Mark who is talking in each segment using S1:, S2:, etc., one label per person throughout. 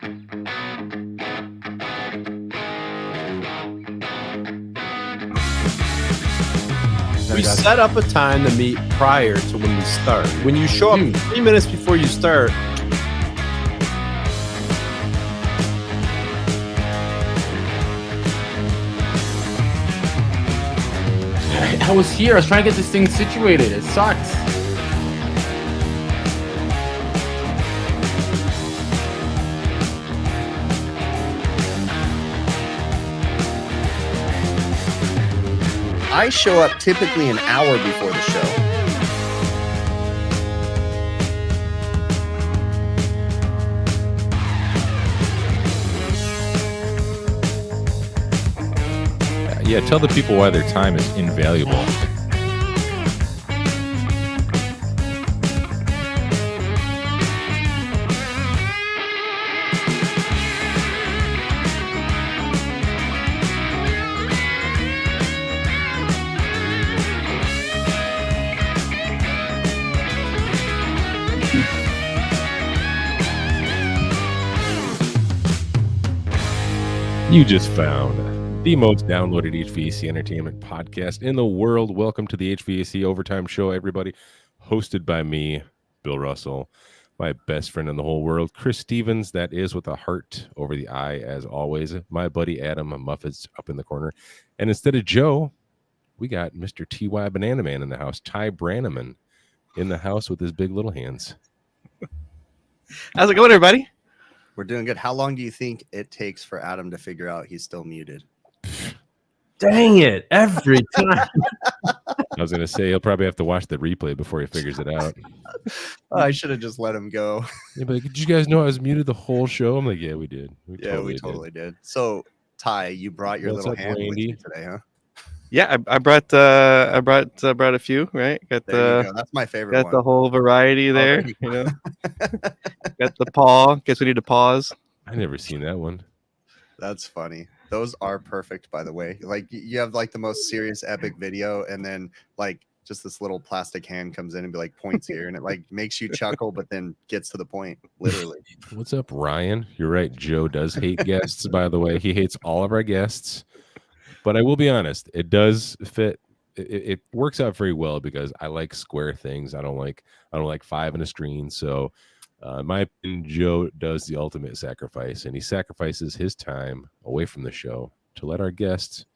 S1: We set up a time to meet prior to when we start. When you show up 3 minutes before you start,
S2: I was here. I was trying to get this thing situated. It sucks.
S3: I show up typically an hour before the show.
S4: Yeah, tell the people why their time is invaluable. You just found the most downloaded HVAC entertainment podcast in the world. Welcome to the HVAC Overtime show, everybody. Hosted by me, Bill Russell, my best friend in the whole world, Chris Stevens, that is with a heart over the I, as always. My buddy Adam Muffet's up in the corner. And instead of Joe, we got Mr. Ty Brenneman in the house, Ty Brenneman in the house with his big little hands.
S5: How's it going, everybody?
S3: We're doing good. How long do you think it takes for Adam to figure out he's still muted?
S1: dang it, every time.
S4: I was going to say, he'll probably have to watch the replay before he figures it out.
S3: I should have just let him go.
S4: Yeah, but did you guys know I was muted the whole show? I'm like, yeah, we did.
S3: We totally did. So, Ty, you brought your little hand with you today, huh?
S5: Yeah, I brought a few, right? Got
S3: there you go. That's my favorite.
S5: Got the whole variety there, you know. Got the paw. Guess we need to pause.
S4: I never seen that one.
S3: That's funny. Those are perfect, by the way. Like you have like the most serious epic video, and then like just this little plastic hand comes in and be like points here, and it like makes you chuckle, but then gets to the point, literally.
S4: What's up, Ryan? You're right. Joe does hate guests, by the way. He hates all of our guests. But I will be honest, it does fit. It works out very well because I like square things. I don't like 5 in a screen. So my opinion, Joe does the ultimate sacrifice, and he sacrifices his time away from the show to let our guests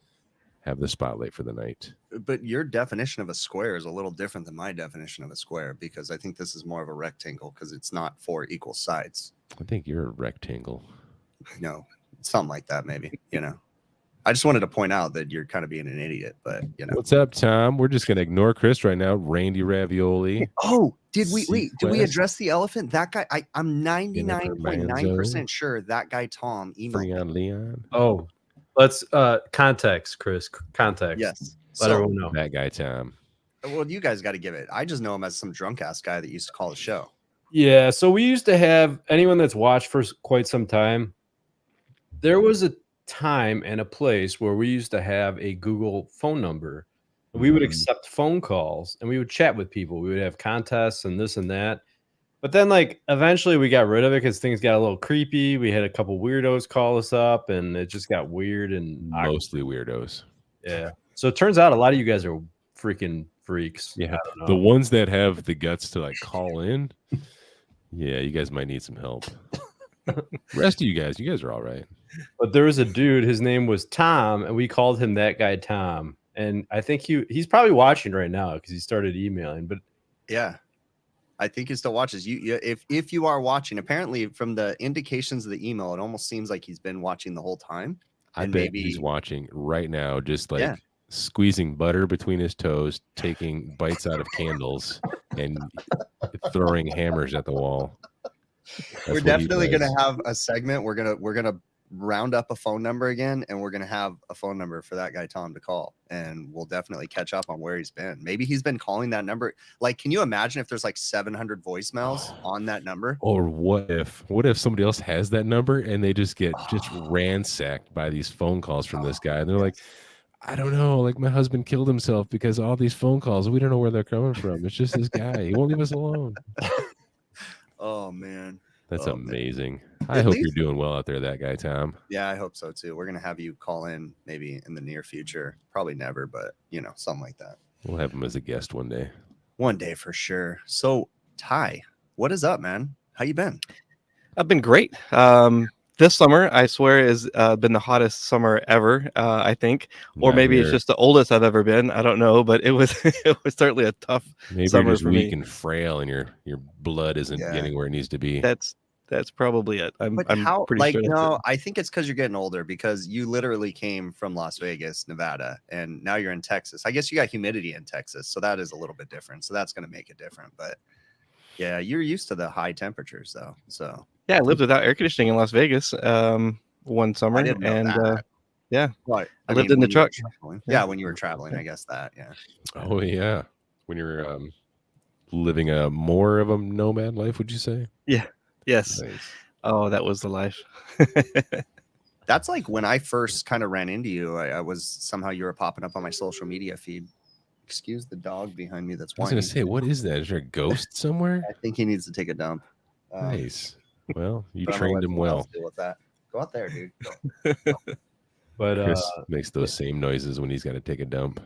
S4: have the spotlight for the night.
S3: But your definition of a square is a little different than my definition of a square, because I think this is more of a rectangle because it's not 4 equal sides.
S4: I think you're a rectangle.
S3: No, something like that, maybe, you know. I just wanted to point out that you're kind of being an idiot, but you know.
S4: What's up, Tom? We're just gonna ignore Chris right now. Randy Ravioli.
S3: Oh, did we address the elephant? That guy, I'm 99.9% sure that guy Tom emailed
S4: Leon.
S1: Oh, let's context, Chris. Context.
S3: Yes.
S1: Let everyone know.
S4: That guy Tom.
S3: Well, you guys got to give it. I just know him as some drunk ass guy that used to call the show.
S1: Yeah, so we used to have anyone that's watched for quite some time. There was a time and a place where we used to have a Google phone number. We would accept phone calls and we would chat with people. We would have contests and this and that. But then like eventually we got rid of it because things got a little creepy. We had a couple weirdos call us up and it just got weird and
S4: mostly weirdos.
S1: Yeah. So it turns out a lot of you guys are freaking freaks.
S4: Yeah. The ones that have the guts to like call in. Yeah, you guys might need some help. Rest of you guys are all right.
S1: But there was a dude, his name was Tom, and we called him that guy Tom. And I think he's probably watching right now because he started emailing. But
S3: yeah, I think he still watches. If you are watching, apparently from the indications of the email, it almost seems like he's been watching the whole time.
S4: I bet he's watching right now, just like squeezing butter between his toes, taking bites out of candles, and throwing hammers at the wall.
S3: We're definitely going to have a segment. We're going to round up a phone number again, and we're going to have a phone number for that guy Tom to call, and we'll definitely catch up on where he's been. Maybe he's been calling that number. Like, can you imagine if there's like 700 voicemails on that number?
S4: Or what if somebody else has that number and they just get ransacked by these phone calls from this guy, and they're like, I don't know, like my husband killed himself because all these phone calls, we don't know where they're coming from. It's just this guy. He won't leave us alone.
S3: Oh man.
S4: That's
S3: Oh, man.
S4: amazing. I
S3: At
S4: hope
S3: least-
S4: you're doing well out there, that guy, Tom.
S3: Yeah, I hope so too. We're gonna have you call in maybe in the near future. Probably never, but something like that.
S4: We'll have him as a guest one day.
S3: One day for sure. So, Ty, what is up, man? How you been?
S5: I've been great. This summer, I swear, has been the hottest summer ever. I think, or
S4: Not
S5: maybe it's
S4: here.
S5: just the oldest I've ever been. I don't know, but it was it was certainly a tough
S4: Maybe
S5: summer
S4: you're just
S5: for
S4: weak
S5: me.
S4: and frail, and your blood isn't
S3: Yeah.
S4: getting where it needs to be.
S5: That's probably it. I'm
S3: But how?
S5: pretty
S3: Like,
S5: sure. That's
S3: no,
S5: it.
S3: I think it's because you're getting older. Because you literally came from Las Vegas, Nevada, and now you're in Texas. I guess you got humidity in Texas, so that is a little bit different. So that's going to make it different. But yeah, you're used to the high temperatures, though. So
S5: Yeah, I lived without air conditioning in Las Vegas one summer,
S3: I didn't know
S5: and
S3: that.
S5: yeah,
S3: But
S5: I lived in the
S3: when you were
S5: truck.
S3: traveling-
S5: Yeah.
S3: Yeah, when you were traveling, I guess that. Yeah.
S4: Oh yeah, when you're living a more of a nomad life, would you say?
S5: yes.
S4: Nice.
S5: Oh, that was the life.
S3: That's like when I first kind of ran into you. I was somehow you were popping up on my social media feed. Excuse the dog behind me that's
S4: I was
S3: whining.
S4: gonna say, what is that? Is there a ghost somewhere?
S3: I think he needs to take a dump.
S4: Nice. Well, you
S3: but I'm gonna
S4: trained
S3: let
S4: him
S3: someone else
S4: well.
S3: deal with that. Go out there, dude. Go.
S1: But
S4: Chris makes those same noises when he's got to take a dump.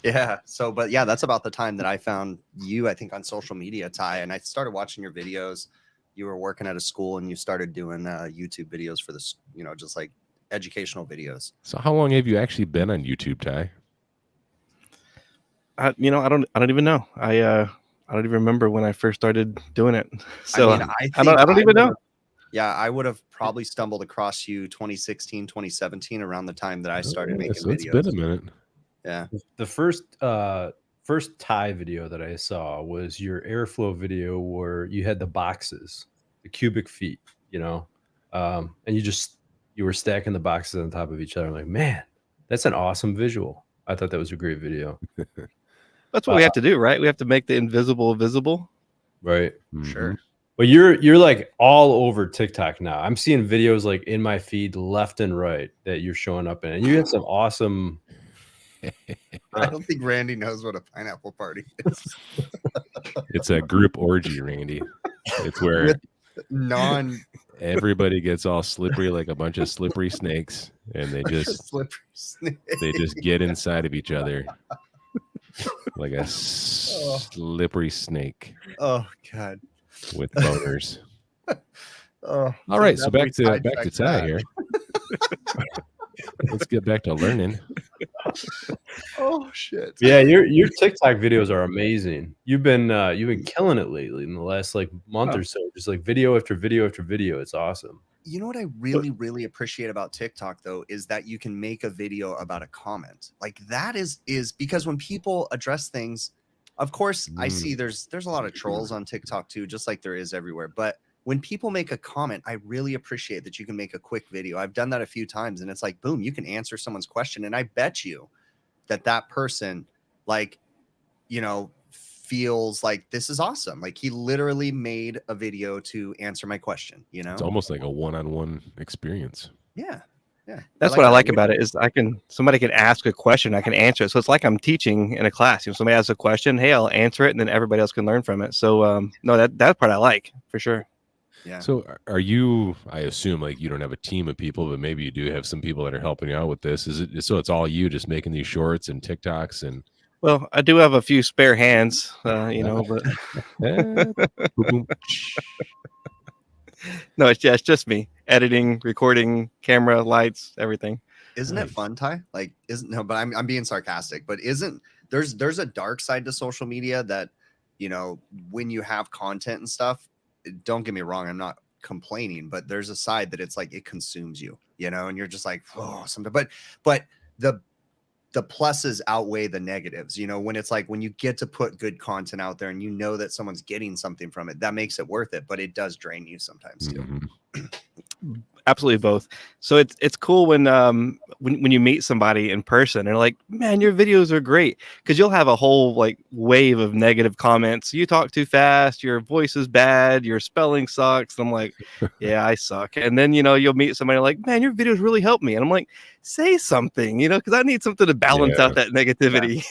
S3: Yeah. So, but yeah, that's about the time that I found you, I think, on social media, Ty, and I started watching your videos. You were working at a school and you started doing YouTube videos for this, just like educational videos.
S4: So, how long have you actually been on YouTube, Ty?
S5: I don't even know. I don't even remember when I first started doing it. So
S3: I
S5: I don't even know.
S3: Yeah, I would have probably stumbled across you 2016, 2017, around the time that I started
S4: Oh,
S3: making
S4: so it's
S3: videos.
S4: been a minute.
S3: Yeah.
S1: the first Thai video that I saw was your airflow video where you had the boxes, the cubic feet, and you were stacking the boxes on top of each other. I'm like, man, that's an awesome visual. I thought that was a great video.
S5: That's what we have to do, right? We have to make the invisible visible.
S1: Right.
S3: Sure.
S1: But you're like all over TikTok now. I'm seeing videos like in my feed left and right that you're showing up in. And you have some awesome
S3: I don't think Randy knows what a pineapple party is.
S4: It's a group orgy, Randy. It's where everybody gets all slippery like a bunch of slippery snakes, and they just
S3: slippery snake.
S4: they just get inside of each other like a slippery snake
S3: Oh God.
S4: with boners.
S3: Oh,
S4: All right, so back to
S3: sidetracked
S4: Ty
S3: that.
S4: here. Let's get back to learning.
S3: Oh shit.
S1: Yeah, your TikTok videos are amazing. You've been killing it lately in the last like month or so. Just like video after video after video. It's awesome.
S3: You know what I really, really appreciate about TikTok though is that you can make a video about a comment. Like that is because when people address things, of course, I see there's a lot of trolls on TikTok too, just like there is everywhere. But when people make a comment, I really appreciate that you can make a quick video. I've done that a few times, and it's like, boom, you can answer someone's question, and I bet you that person, like, feels like this is awesome. Like he literally made a video to answer my question.
S4: It's almost like a one-on-one experience.
S3: Yeah.
S5: That's what I like about it is somebody can ask a question, I can answer it. So it's like I'm teaching in a class. If somebody asks a question, hey, I'll answer it, and then everybody else can learn from it. So no, that part I like for sure.
S3: Yeah.
S4: So are you, I assume like you don't have a team of people, but maybe you do have some people that are helping you out with this. Is it so it's all you just making these shorts and TikToks and
S5: Well, I do have a few spare hands, but no, it's just me editing, recording, camera, lights, everything.
S3: Isn't it fun, Ty? Like, but I'm being sarcastic, but there's a dark side to social media that, when you have content and stuff, don't get me wrong, I'm not complaining, but there's a side that it's like it consumes you, and you're just like, oh, something. But the pluses outweigh the negatives, when it's like when you get to put good content out there and that someone's getting something from it, that makes it worth it, but it does drain you sometimes too.
S5: Absolutely both. So it's cool when you meet somebody in person and they're like, man, your videos are great, because you'll have a whole like wave of negative comments. You talk too fast, your voice is bad, your spelling sucks. And I'm like, yeah, I suck. And then you'll meet somebody like, man, your videos really helped me. And I'm like, say something, because I need something to balance out that negativity.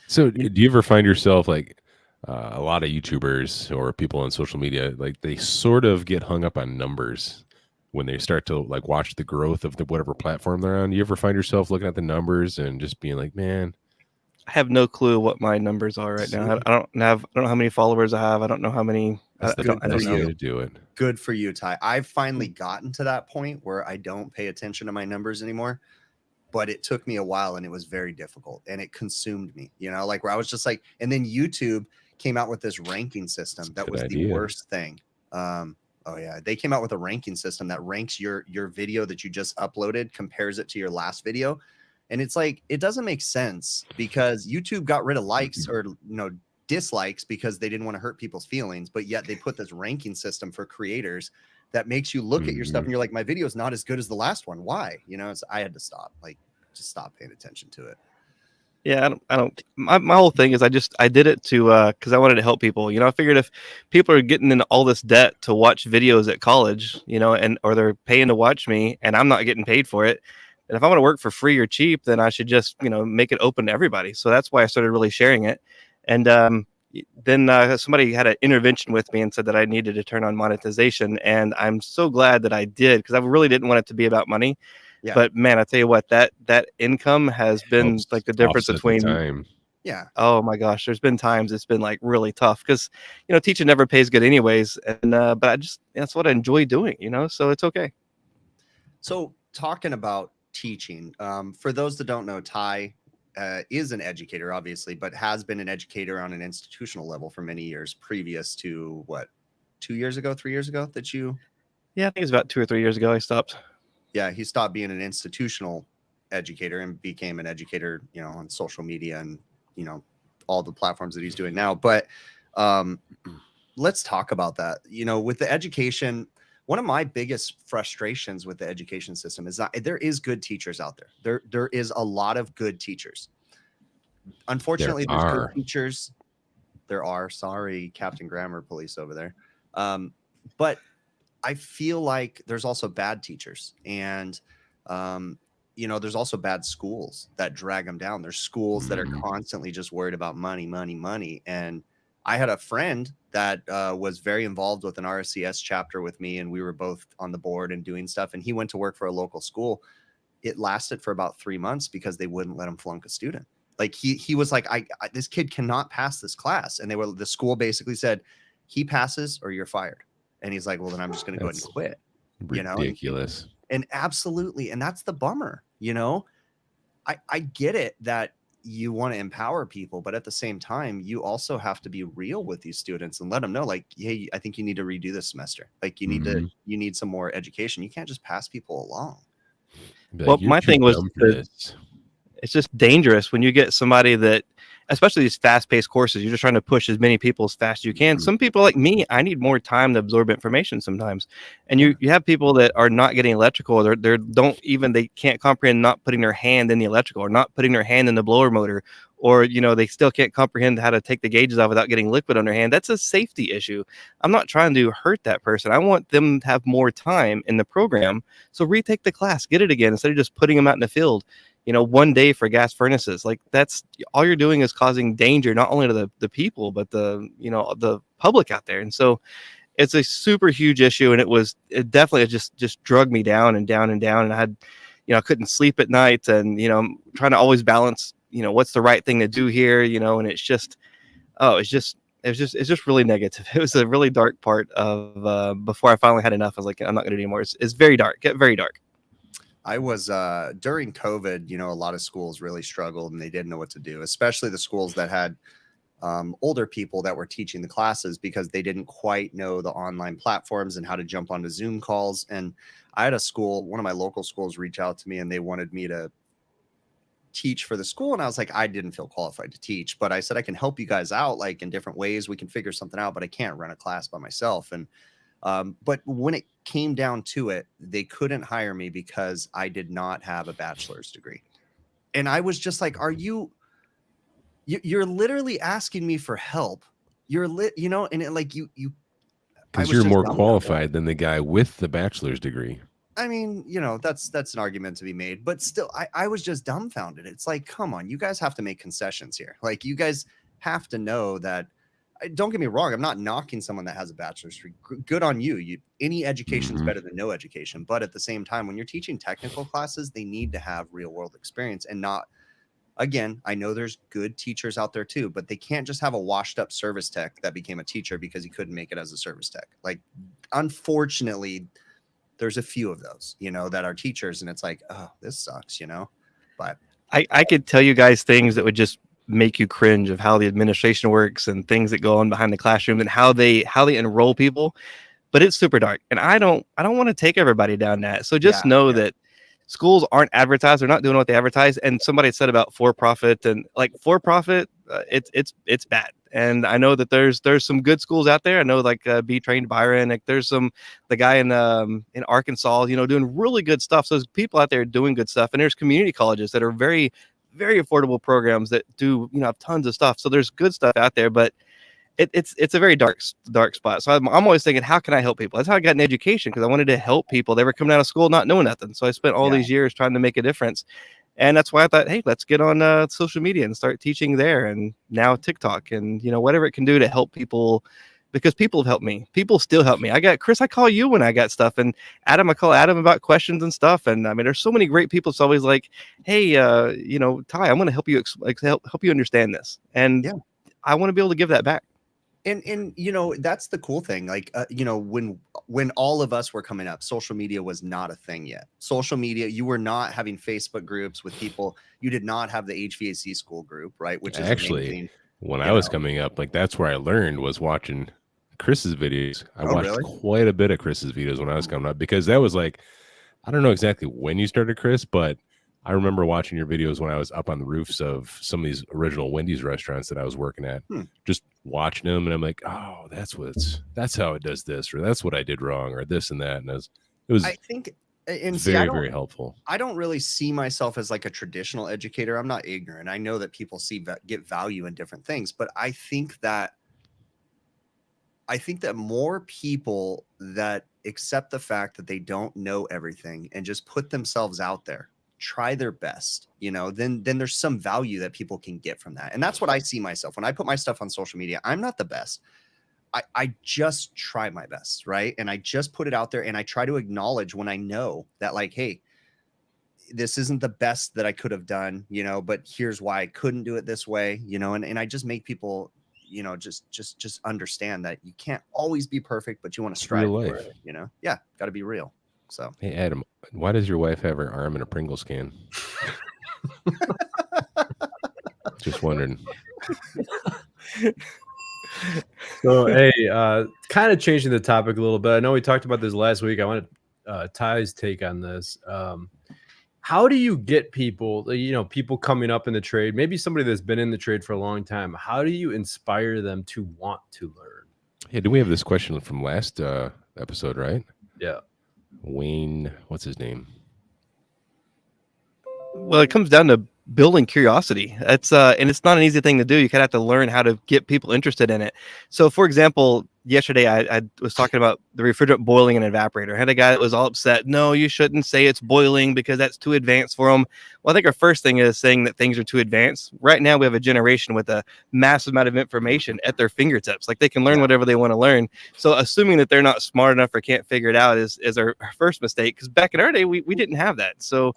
S4: So do you ever find yourself like a lot of YouTubers or people on social media, like they sort of get hung up on numbers when they start to like watch the growth of the whatever platform they're on. You ever find yourself looking at the numbers and just being like, man,
S5: I have no clue what my numbers are right now. I don't know how many followers I have. I don't know how many.
S4: that's
S5: I
S4: the
S5: don't
S4: best
S5: know.
S4: way to do it.
S3: Good for you, Ty. I've finally gotten to that point where I don't pay attention to my numbers anymore, but it took me a while and it was very difficult and it consumed me, you know, like where I was just like, and then YouTube came out with this ranking system. That was the worst thing. Oh yeah, they came out with a ranking system that ranks your video that you just uploaded, compares it to your last video. And it's like, it doesn't make sense because YouTube got rid of likes or, dislikes because they didn't want to hurt people's feelings, but yet they put this ranking system for creators that makes you look at your stuff and you're like, my video is not as good as the last one. Why? I had to stop, just stop paying attention to it.
S5: Yeah, I don't. My whole thing is I did it to because I wanted to help people. I figured if people are getting into all this debt to watch videos at college, or they're paying to watch me and I'm not getting paid for it, and if I want to work for free or cheap, then I should just make it open to everybody. So that's why I started really sharing it. And then somebody had an intervention with me and said that I needed to turn on monetization, and I'm so glad that I did because I really didn't want it to be about money. Yeah. But man, I tell you what, that income has been like the difference between
S4: time.
S3: Yeah.
S5: Oh my gosh, there's been times it's been like really tough because teaching never pays good anyways, and but that's what I enjoy doing, so it's okay.
S3: So talking about teaching, for those that don't know, Ty is an educator, obviously, but has been an educator on an institutional level for many years previous to what, 3 years ago that you?
S5: Yeah, I think it's about 2 or 3 years ago I stopped.
S3: Yeah, he stopped being an institutional educator and became an educator, on social media and, all the platforms that he's doing now. But let's talk about that. With the education, one of my biggest frustrations with the education system is that there is good teachers out there. There is a lot of good teachers. Unfortunately, there's good teachers. There are, sorry, Captain Grammar Police over there. But I feel like there's also bad teachers, and there's also bad schools that drag them down. There's schools that are constantly just worried about money. And I had a friend that was very involved with an RSCS chapter with me, and we were both on the board and doing stuff. And he went to work for a local school. It lasted for about 3 months because they wouldn't let him flunk a student. Like he was like, I this kid cannot pass this class, and the school basically said, he passes or you're fired. And he's like, well, then I'm just going to go ahead and quit.
S4: Ridiculous.
S3: And absolutely. And that's the bummer. I get it that you want to empower people, but at the same time, you also have to be real with these students and let them know, like, hey, I think you need to redo this semester. Like you need some more education. You can't just pass people along.
S5: Well, my thing was it's just dangerous when you get somebody that, especially these fast-paced courses, you're just trying to push as many people as fast as you can. Some people like me, I need more time to absorb information sometimes. And you have people that are not getting electrical, they can't comprehend not putting their hand in the electrical or not putting their hand in the blower motor, or they still can't comprehend how to take the gauges off without getting liquid on their hand. That's a safety issue. I'm not trying to hurt that person. I want them to have more time in the program. So retake the class, get it again, instead of just putting them out in the field. 1 day for gas furnaces, like that's all you're doing is causing danger, not only to the people, but the public out there. And so it's a super huge issue. And it definitely just drug me down and down and down. And I had, I couldn't sleep at night, and, I'm trying to always balance, what's the right thing to do here, and it's just really negative. It was a really dark part of before I finally had enough. I was like, I'm not going to do anymore. It's very dark, get very dark.
S3: I was during COVID, a lot of schools really struggled and they didn't know what to do, especially the schools that had older people that were teaching the classes because they didn't quite know the online platforms and how to jump onto Zoom calls. And I had one of my local schools reach out to me and they wanted me to teach for the school. And I was like, I didn't feel qualified to teach, but I said, I can help you guys out like in different ways. We can figure something out, but I can't run a class by myself. And but when it came down to it, they couldn't hire me because I did not have a bachelor's degree. And I was just like, you're literally asking me for help. And
S4: because you're more qualified than the guy with the bachelor's degree.
S3: I mean, that's an argument to be made, but still, I was just dumbfounded. It's like, come on, you guys have to make concessions here. Like, you guys have to know that don't get me wrong. I'm not knocking someone that has a bachelor's degree. Good on you. Any education is better than no education. But at the same time, when you're teaching technical classes, they need to have real world experience and not, again, I know there's good teachers out there too, but they can't just have a washed up service tech that became a teacher because he couldn't make it as a service tech. Like, unfortunately, there's a few of those, that are teachers, and it's like, oh, this sucks, but
S5: I could tell you guys things that would just make you cringe of how the administration works and things that go on behind the classroom and how they enroll people, but it's super dark, and I don't want to take everybody down that. So just know that schools aren't advertised. They're not doing what they advertise. And somebody said about for-profit, and like for-profit, it's bad. And I know that there's some good schools out there. I know like Be Trained Byron, like there's the guy in Arkansas, doing really good stuff. So there's people out there doing good stuff. And there's community colleges that are very, very affordable programs that do, have tons of stuff. So there's good stuff out there, but it's a very dark spot. So I'm always thinking, how can I help people? That's how I got in education, because I wanted to help people. They were coming out of school not knowing nothing. So I spent all these years trying to make a difference. And that's why I thought, hey, let's get on social media and start teaching there. And now TikTok and, whatever it can do to help people, because people have helped me. People still help me. I got Chris, I call you when I got stuff. And Adam, I call Adam about questions and stuff. And I mean, there's so many great people. It's always like, hey, Ty, I'm going to help you help you understand this. And I want to be able to give that back.
S3: And that's the cool thing. Like, when all of us were coming up, social media was not a thing yet. Social media, you were not having Facebook groups with people. You did not have the HVAC school group, right? Which is
S4: actually when I was coming up, like that's where I learned, was watching Chris's videos. I watched quite a bit of Chris's videos when I was coming up, because that was like, I don't know exactly when you started, Chris, but I remember watching your videos when I was up on the roofs of some of these original Wendy's restaurants that I was working at, just watching them. And I'm like, oh, that's how it does this, or that's what I did wrong, or this and that. And it was
S3: I think, and
S4: very helpful.
S3: I don't really see myself as like a traditional educator. I'm not ignorant. I know that people get value in different things, but I think that more people that accept the fact that they don't know everything and just put themselves out there, try their best, then there's some value that people can get from that. And that's what I see myself when I put my stuff on social media. I'm not the best. I just try my best, right? And I just put it out there, and I try to acknowledge when I know that, like, hey, this isn't the best that I could have done, but here's why I couldn't do it this way, and I just make people, just understand that you can't always be perfect, but you want to strive for it, got to be real. So,
S4: hey, Adam, why does your wife have her arm in a Pringles can? Just wondering.
S1: So, hey, kind of changing the topic a little bit. I know we talked about this last week. I wanted Ty's take on this. How do you get people, people coming up in the trade, maybe somebody that's been in the trade for a long time? How do you inspire them to want to learn?
S4: Yeah, do we have this question from last episode, right?
S1: Yeah.
S4: Wayne, what's his name?
S5: Well, it comes down to building curiosity. It's and it's not an easy thing to do. You kind of have to learn how to get people interested in it. So, for example, yesterday I was talking about the refrigerant boiling an evaporator. I had a guy that was all upset. No, you shouldn't say it's boiling because that's too advanced for them. Well, I think our first thing is saying that things are too advanced. Right now, we have a generation with a massive amount of information at their fingertips. Like, they can learn whatever they want to learn. So assuming that they're not smart enough or can't figure it out is our first mistake. Because back in our day, we didn't have that. So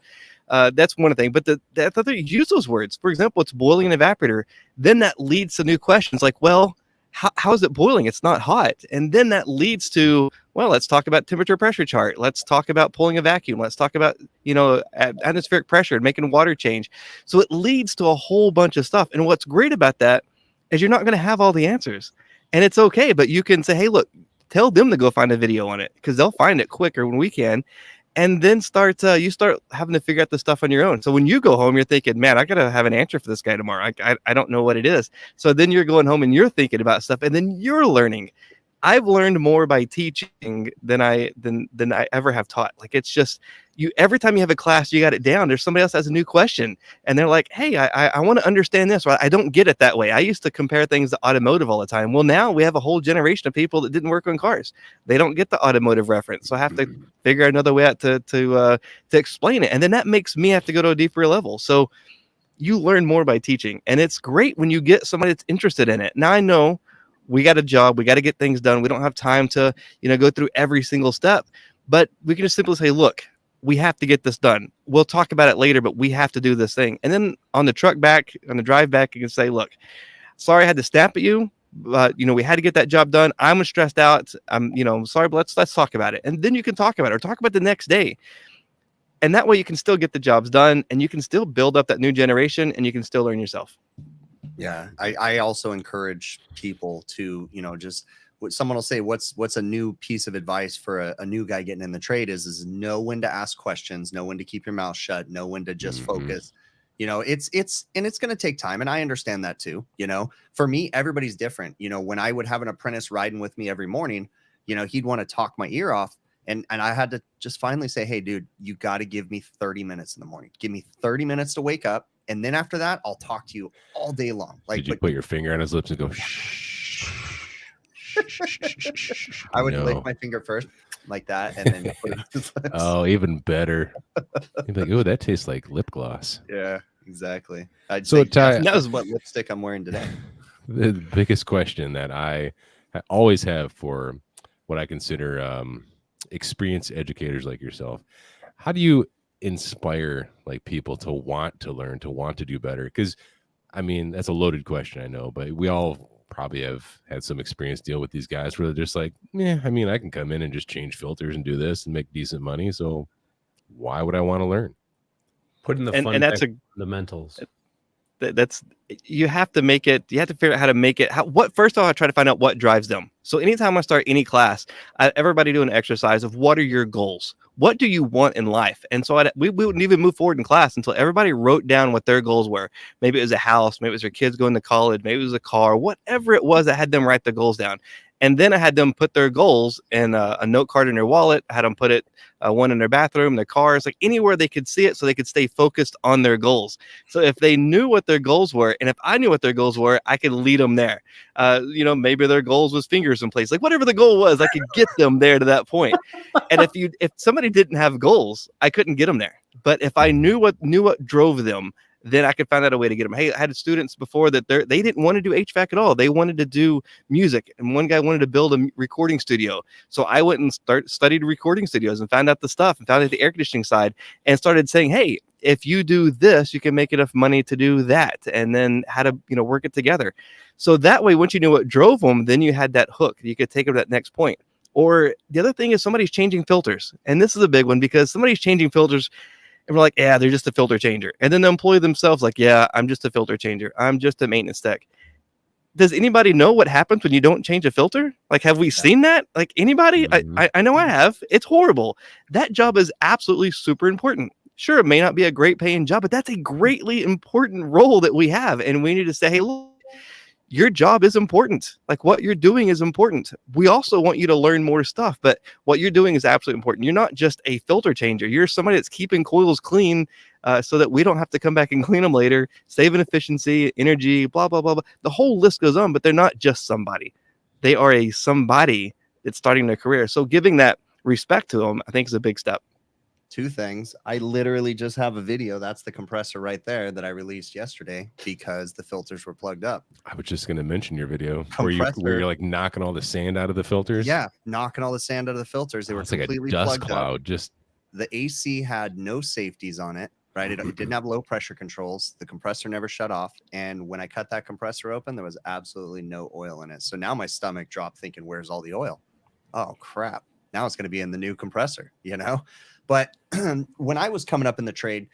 S5: that's one thing. But the other, use those words. For example, it's boiling an evaporator. Then that leads to new questions like, well, how is it boiling? It's not hot. And then that leads to, well, let's talk about temperature pressure chart. Let's talk about pulling a vacuum. Let's talk about, atmospheric pressure and making water change. So it leads to a whole bunch of stuff. And what's great about that is you're not going to have all the answers. And it's okay. But you can say, hey, look, tell them to go find a video on it, because they'll find it quicker when we can. And then you start having to figure out the stuff on your own. So when you go home, you're thinking, man, I got to have an answer for this guy tomorrow. I don't know what it is. So then you're going home and you're thinking about stuff, and then you're learning. I've learned more by teaching than I ever have taught. Like, it's just every time you have a class, you got it down. There's somebody else has a new question, and they're like, hey, I want to understand this. Or I don't get it that way. I used to compare things to automotive all the time. Well, now we have a whole generation of people that didn't work on cars. They don't get the automotive reference. So I have to figure out another way out to explain it. And then that makes me have to go to a deeper level. So you learn more by teaching, and it's great when you get somebody that's interested in it. Now, I know we got a job, we got to get things done. We don't have time to, go through every single step, but we can just simply say, look, we have to get this done. We'll talk about it later, but we have to do this thing. And then on the drive back, you can say, look, sorry I had to snap at you, but we had to get that job done. I'm stressed out. I'm sorry, but let's talk about it. And then you can talk about it, or talk about the next day. And that way you can still get the jobs done, and you can still build up that new generation, and you can still learn yourself.
S3: Yeah. I also encourage people to, just what someone will say, what's a new piece of advice for a new guy getting in the trade is know when to ask questions, know when to keep your mouth shut, know when to just focus. It's going to take time. And I understand that too. For me, everybody's different. When I would have an apprentice riding with me every morning, he'd want to talk my ear off. And I had to just finally say, hey, dude, you got to give me 30 minutes in the morning. Give me 30 minutes to wake up. And then after that, I'll talk to you all day long.
S4: Did you put your finger on his lips and go,
S3: I would lick my finger first like that. And then put it on his lips.
S4: Oh, even better. You'd be like, oh, that tastes like lip gloss.
S3: Yeah, exactly.
S4: So Ty,
S3: that was what lipstick I'm wearing today.
S4: The biggest question that I always have for what I consider experienced educators like yourself, how do you inspire people to want to learn, to want to do better? Because that's a loaded question, I know, but we all probably have had some experience deal with these guys where they're just like, I can come in and just change filters and do this and make decent money, so why would I want to learn?
S1: Put in the fundamentals.
S5: That's you have to make it. You have to figure out how to make it. First of all, I try to find out what drives them. So anytime I start any class, everybody do an exercise of what are your goals? What do you want in life? And so we wouldn't even move forward in class until everybody wrote down what their goals were. Maybe it was a house, maybe it was their kids going to college, maybe it was a car, whatever it was. I had them write the goals down. And then I had them put their goals in a note card in their wallet. I had them put it one in their bathroom, their cars, like anywhere they could see it so they could stay focused on their goals. So if they knew what their goals were, and if I knew what their goals were, I could lead them there. Maybe their goals was fingers in place, like whatever the goal was, I could get them there to that point. And if somebody didn't have goals, I couldn't get them there. But if I knew what drove them, then I could find out a way to get them. Hey, I had students before that they didn't want to do HVAC at all. They wanted to do music. And one guy wanted to build a recording studio. So I went and studied recording studios and found out the stuff and found out the air conditioning side and started saying, hey, if you do this, you can make enough money to do that. And then how to, work it together. So that way, once you knew what drove them, then you had that hook. You could take them to that next point. Or the other thing is somebody's changing filters. And this is a big one because somebody's changing filters. And we're like, yeah, they're just a filter changer. And then the employee themselves like, yeah, I'm just a filter changer. I'm just a maintenance tech. Does anybody know what happens when you don't change a filter? Like, have we seen that? Like anybody? I know I have. It's horrible. That job is absolutely super important. Sure, it may not be a great paying job, but that's a greatly important role that we have. And we need to say, hey, look, your job is important. Like what you're doing is important. We also want you to learn more stuff, but what you're doing is absolutely important. You're not just a filter changer. You're somebody that's keeping coils clean so that we don't have to come back and clean them later, saving efficiency, energy, blah, blah, blah, blah. The whole list goes on, but they're not just somebody. They are somebody that's starting their career. So giving that respect to them, I think is a big step.
S3: Two things. I literally just have a video. That's the compressor right there that I released yesterday because the filters were plugged up.
S4: I was just going to mention your video where you're like knocking all the sand out of the filters.
S3: Yeah, knocking all the sand out of the filters. They were completely
S4: like a dust
S3: plugged
S4: cloud.
S3: Up.
S4: Just
S3: the AC had no safeties on it. Right, it didn't have low pressure controls. The compressor never shut off, and when I cut that compressor open, there was absolutely no oil in it. So now my stomach dropped, thinking, "Where's all the oil? Oh crap! Now it's going to be in the new compressor." But when I was coming up in the trade,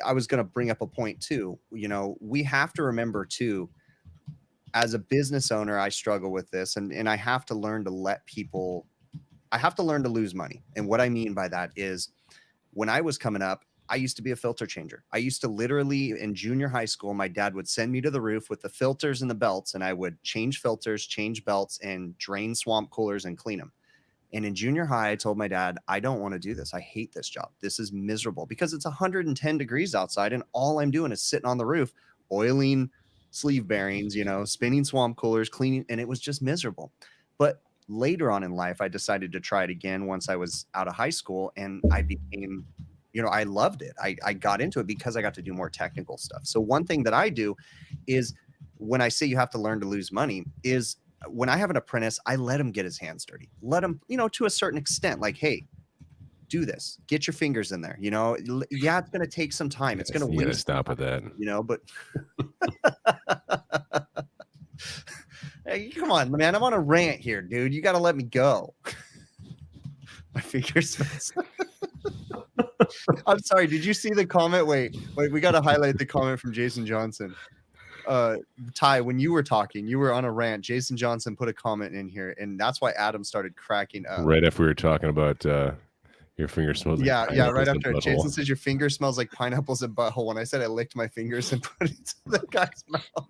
S3: I was going to bring up a point too. We have to remember too, as a business owner, I struggle with this, and I have to learn to let people. I have to learn to lose money, and what I mean by that is, when I was coming up, I used to be a filter changer. I used to literally in junior high school, my dad would send me to the roof with the filters and the belts, and I would change filters, change belts, and drain swamp coolers and clean them. And in junior high, I told my dad, I don't want to do this. I hate this job. This is miserable because it's 110 degrees outside, and all I'm doing is sitting on the roof, oiling sleeve bearings, spinning swamp coolers, cleaning, and it was just miserable. But later on in life, I decided to try it again once I was out of high school, and I became I loved it. I got into it because I got to do more technical stuff. So one thing that I do is when I say you have to learn to lose money is when I have an apprentice, I let him get his hands dirty. Let him, to a certain extent, like, hey, do this. Get your fingers in there. Yeah, it's going to take some time. It's going to waste.
S4: Stop with that.
S3: But hey, come on, man. I'm on a rant here, dude. You got to let me go. My fingers. I'm sorry. Did you see the comment? Wait. We got to highlight the comment from Jason Johnson. Ty, when you were talking, you were on a rant. Jason Johnson put a comment in here, and that's why Adam started cracking up.
S4: Right after we were talking about your finger smells like
S3: right after. Jason says your finger smells like pineapples and butthole. When I said I licked my fingers and put it into the guy's mouth.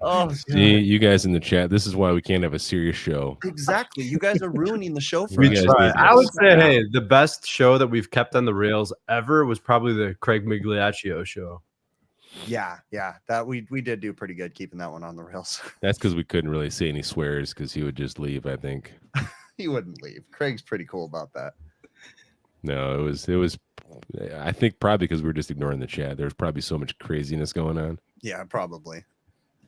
S3: Oh,
S4: see, God. You guys in the chat, this is why we can't have a serious show.
S3: Exactly. You guys are ruining the show for us.
S1: Right. I would say, hey, the best show that we've kept on the rails ever was probably the Craig Migliaccio show.
S3: Yeah. That we did do pretty good keeping that one on the rails.
S4: That's because we couldn't really say any swears because he would just leave, I think.
S3: He wouldn't leave. Craig's pretty cool about that.
S4: No, it was I think probably because we were just ignoring the chat. There's probably so much craziness going on.
S3: Yeah, probably.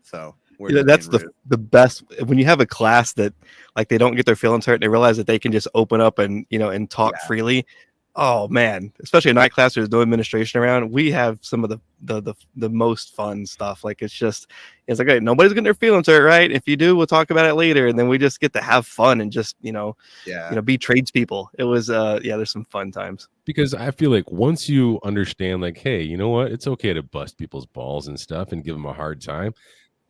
S3: So
S5: that's the best when you have a class that like they don't get their feelings hurt and they realize that they can just open up and and talk freely. Oh man, especially a night class where there's no administration around. We have some of the most fun stuff. Like it's like, hey, nobody's getting their feelings hurt, right? If you do, we'll talk about it later. And then we just get to have fun and just be tradespeople. It was there's some fun times.
S4: Because I feel like once you understand, like, hey, you know what, it's okay to bust people's balls and stuff and give them a hard time,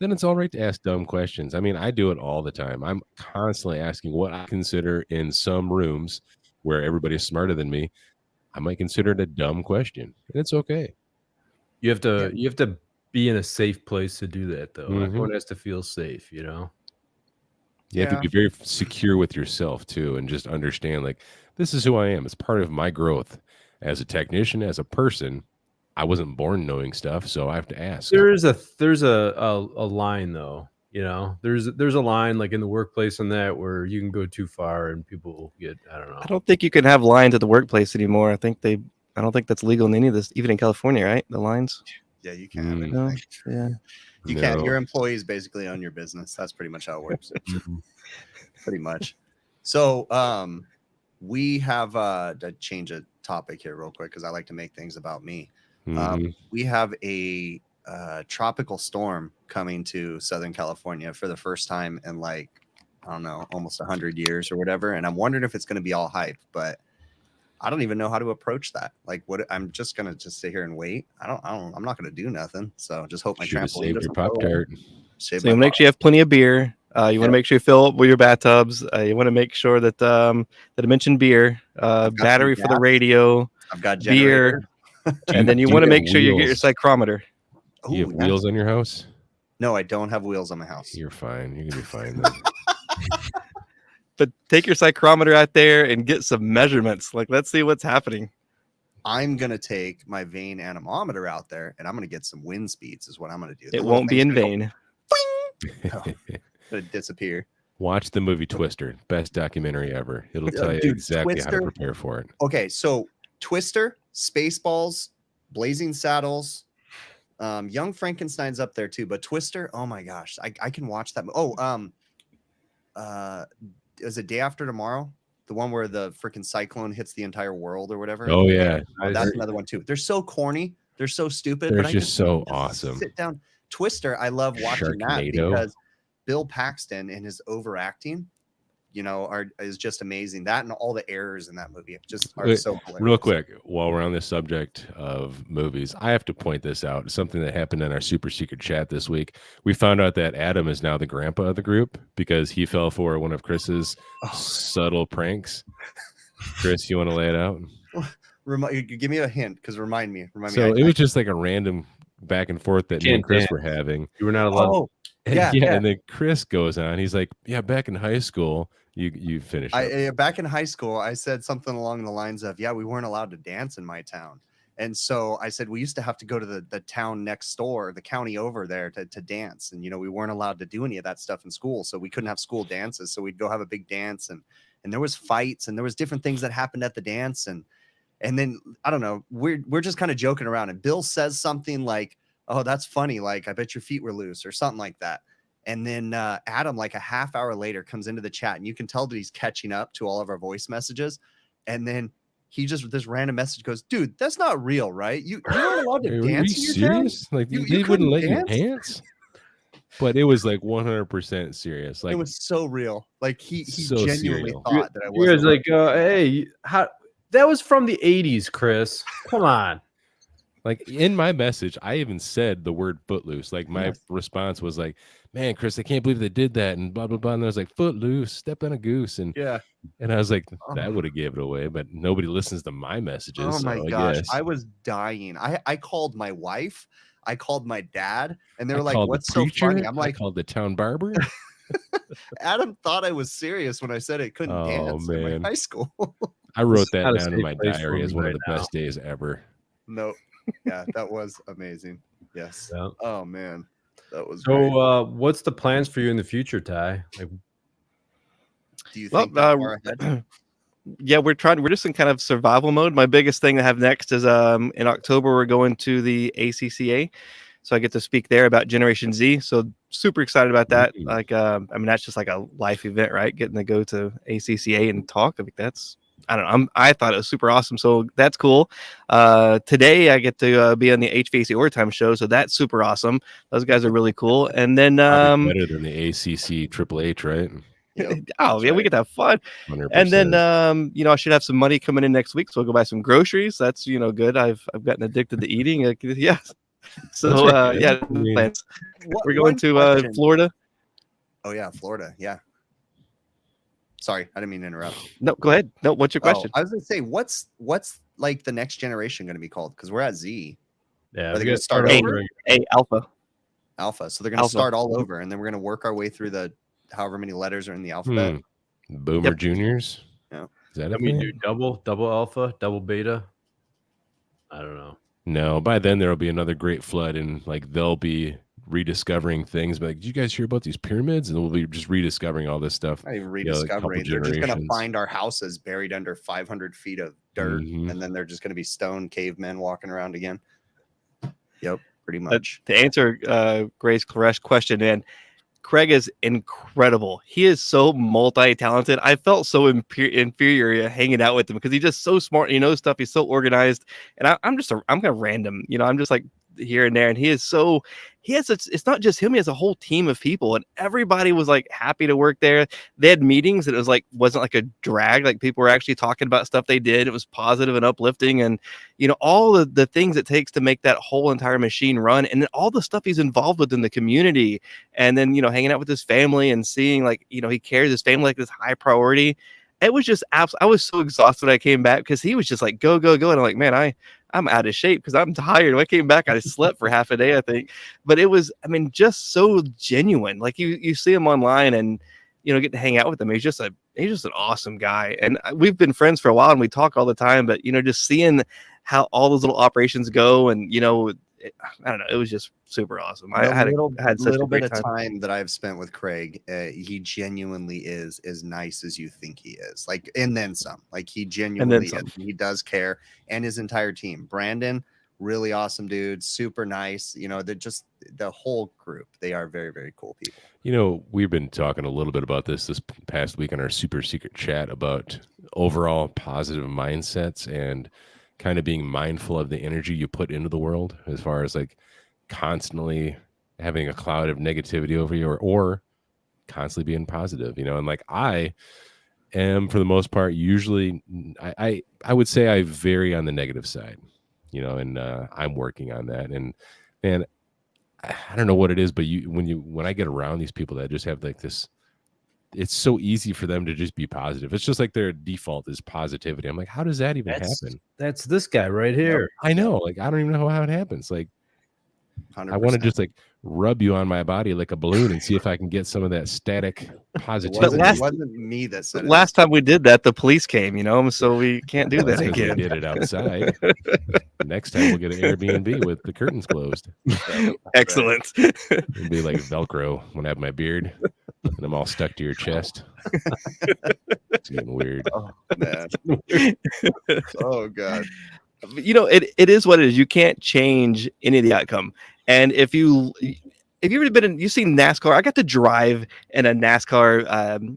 S4: then it's all right to ask dumb questions. I mean, I do it all the time. I'm constantly asking what I consider in some rooms where everybody's smarter than me, I might consider it a dumb question, and it's okay.
S1: You have to be in a safe place to do that, though. Mm-hmm. Everyone has to feel safe, You
S4: have to be very secure with yourself too, and just understand, like, this is who I am. It's part of my growth as a technician, as a person. I wasn't born knowing stuff, so I have to ask.
S1: There's a line though. There's a line like in the workplace and that where you can go too far and people will get, I don't know.
S5: I don't think you can have lines at the workplace anymore. I don't think that's legal in any of this, even in California, right? The lines.
S3: Yeah, you can.
S5: No? Yeah.
S3: You can't. Your employees basically own your business. That's pretty much how it works. Pretty much. So we have to change a topic here real quick because I like to make things about me. We have a tropical storm coming to Southern California for the first time in almost 100 years or whatever. And I'm wondering if it's going to be all hype, but I don't even know how to approach that. Like I'm just going to sit here and wait. I'm not going to do nothing. So just hope my trampoline doesn't
S4: Pop-Tart.
S5: So you make sure you have plenty of beer. You want to make sure you fill up with your bathtubs. You want to make sure that that I mentioned beer, battery for the radio,
S3: I've got
S5: beer, and then you want to make sure you get your psychrometer.
S4: Do you have wheels on your house?
S3: No, I don't have wheels on my house.
S4: You're fine. You're gonna be fine then.
S5: But take your psychrometer out there and get some measurements. Like, let's see what's happening.
S3: I'm gonna take my vane anemometer out there and I'm gonna get some wind speeds. Is what I'm gonna do.
S5: It won't be in vain.
S3: It'll disappear.
S4: Watch the movie Twister. Best documentary ever. It'll tell you exactly how to prepare for it.
S3: Okay, so Twister, Spaceballs, Blazing Saddles. Young Frankenstein's up there too, but Twister, oh my gosh, I can watch that. Is it Day After Tomorrow? The one where the freaking cyclone hits the entire world or whatever.
S4: Oh yeah,
S3: that's another one too. They're so corny, they're so stupid.
S4: They're just so awesome.
S3: Sit down. Twister, I love watching that because Bill Paxton and his overacting, is just amazing. That and all the errors in that movie just are so hilarious.
S4: Real quick, while we're on this subject of movies, I have to point this out. Something that happened in our super secret chat this week. We found out that Adam is now the grandpa of the group because he fell for one of Chris's subtle pranks. Chris, you want to lay it out?
S3: Give me a hint, because remind me.
S4: So it was just like a random back and forth that me and Chris were having.
S1: You were not allowed.
S3: Yeah.
S4: And then Chris goes on. He's like, "Yeah, back in high school, you finished."
S3: Back in high school, I said something along the lines of, "Yeah, we weren't allowed to dance in my town." And so I said we used to have to go to the town next door, the county over there, to dance. And we weren't allowed to do any of that stuff in school, so we couldn't have school dances. So we'd go have a big dance, and there was fights, and there was different things that happened at the dance, and then I don't know, we're just kind of joking around, and Bill says something like, "Oh, that's funny. Like, I bet your feet were loose," or something like that. And then Adam, like a half hour later, comes into the chat, and you can tell that he's catching up to all of our voice messages. And then he just, this random message goes, dude, that's not real, right? You weren't allowed to
S4: Are you
S3: dance in your
S4: serious?
S3: dance?
S4: Like
S3: You
S4: they wouldn't
S3: couldn't
S4: let
S3: dance?
S4: you dance? But it was like 100% serious. Like
S3: It was so real. Like he
S4: so
S3: genuinely
S4: serial.
S3: thought that I
S1: You guys
S3: wasn't
S1: like, hey, how? That was from the '80s, Chris. Come on.
S4: Like in my message, I even said the word footloose. Like my
S3: Yes.
S4: response was like, man, Chris, I can't believe they did that. And blah, blah, blah. And I was like, footloose, step on a goose. And
S3: Yeah.
S4: I was like, that
S3: Oh.
S4: would have gave it away, but nobody listens to my messages.
S3: Oh my
S4: so I
S3: gosh.
S4: guess.
S3: I was dying. I called my wife. I called my dad, and they
S4: I
S3: were like,
S4: called
S3: what's
S4: the
S3: so
S4: preacher,
S3: funny? I'm
S4: I
S3: like,
S4: called the town barber.
S3: Adam thought I was serious when I said I couldn't
S4: Oh,
S3: dance in
S4: man.
S3: my high school.
S4: I wrote
S1: This is
S4: that
S1: not a
S4: down in
S1: safe
S4: my
S1: place
S4: diary
S1: for
S4: as
S1: me
S4: one
S1: right
S4: of the best days ever.
S3: No. Yeah, that was amazing. Yes.
S1: Yeah.
S3: Oh man. That was great.
S1: So, what's the plans for you in the future, Ty? Like,
S3: Do you
S5: Well,
S3: think that far ahead?
S5: Yeah, we're just in kind of survival mode. My biggest thing to have next is in October we're going to the ACCA, so I get to speak there about Generation Z. So super excited about that.
S4: Ooh.
S5: Like I mean, that's just like a life event, right? Getting to go to ACCA and talk. I think that's, I don't know, I thought it was super awesome, so that's cool. Today I get to be on the HVAC Overtime show, so that's super awesome. Those guys are really cool. And then
S4: Probably better than the ACC Triple H, right?
S3: Yep,
S5: oh yeah, we
S3: right.
S5: get to have fun.
S4: 100%.
S5: And then you know, I should have some money coming in next week, so I'll go buy some groceries. That's, you know, good. I've gotten addicted to eating. Yeah. So
S4: That's okay.
S5: yeah,
S4: I mean,
S5: plans.
S3: What-
S5: We're going
S3: one
S5: to
S3: question.
S5: Florida.
S3: Oh yeah, Florida. Yeah. Sorry, I didn't mean to interrupt.
S5: No, go ahead. No, what's your question?
S3: I was gonna say, what's like the next generation going to be called? Because we're at Z
S1: yeah,
S3: Are they
S1: we
S3: gonna
S1: gotta
S3: start
S5: over?
S1: over.
S5: A Alpha.
S3: Alpha, so they're going to
S5: Alpha.
S3: start all over, and then we're going to work our way through the however many letters are in the alphabet.
S4: Boomer
S5: Yep.
S4: Juniors.
S3: Yeah.
S4: Is that a
S1: Can we
S4: thing?
S1: do double alpha, double beta? I don't know.
S4: No, by then there'll be another great flood, and like they'll be rediscovering things. But like, did you guys hear about these pyramids? And we'll be just rediscovering all this stuff.
S3: Not even
S4: know, like a couple
S3: rediscovering. They're just going to
S4: generations.
S3: find our houses buried under 500 feet of dirt,
S4: Mhm.
S3: and then they're just going to be stone cavemen walking around again. Yep, pretty much.
S5: To answer Grace Koresh question, man, Craig is incredible. He is so multi-talented. I felt so inferior hanging out with him because he's just so smart. He knows stuff. He's so organized, and I'm kind of random. You know, I'm just like here and there, and it's not just him. He has a whole team of people, and everybody was like happy to work there. They had meetings, and it was like wasn't like a drag. Like people were actually talking about stuff they did. It was positive and uplifting, and you know, all the things it takes to make that whole entire machine run, and then all the stuff he's involved with in the community, and then, you know, hanging out with his family and seeing, like, you know, he carries his family like this high priority. It was just I was so exhausted when I came back because he was just like go, and I'm like, man, I'm out of shape because I'm tired. When I came back, I slept for half a day, I think. But it was, I mean, just so genuine. Like you see him online and, you know, get to hang out with him. He's just an awesome guy. And we've been friends for a while and we talk all the time, but, you know, just seeing how all those little operations go and, you know, I don't know, it was just super awesome. I had such a
S3: little
S5: great
S3: bit of
S5: time.
S3: time that I've spent with Craig. He genuinely is as nice as you think he is. Like, and then some. Like, he genuinely is.
S5: some.
S3: He does care, and his entire team. Brandon, really awesome dude, super nice. You know, they're just the whole group. They are very, very cool people.
S4: You know, we've been talking a little bit about this past week on our super secret chat about overall positive mindsets and kind of being mindful of the energy you put into the world, as far as like constantly having a cloud of negativity over you or constantly being positive, you know. And like I am, for the most part, usually I would say I vary on the negative side, you know, and I'm working on that. And man, I don't know what it is, but when I get around these people that just have like this, it's so easy for them to just be positive. It's just like their default is positivity. I'm like, how does that even happen?
S1: That's this guy right here.
S4: I know, like, I don't even know how it happens. Like,
S3: 100%.
S4: I want to just like rub you on my body like a balloon and see if I can get some of that static
S3: It
S4: positivity.
S3: wasn't me that said it.
S5: Last time we did that, the police came, you know, so we can't do that
S4: That's 'cause we
S5: again.
S4: did it outside. Next time we'll get an Airbnb with the curtains closed.
S5: Excellent.
S4: It'd be like Velcro when I have my beard and I'm all stuck to your chest. It's getting weird.
S3: Oh, man. Oh, God.
S5: You know, it is what it is. You can't change any of the outcome. And if you Have you ever you've seen NASCAR? I got to drive in a NASCAR,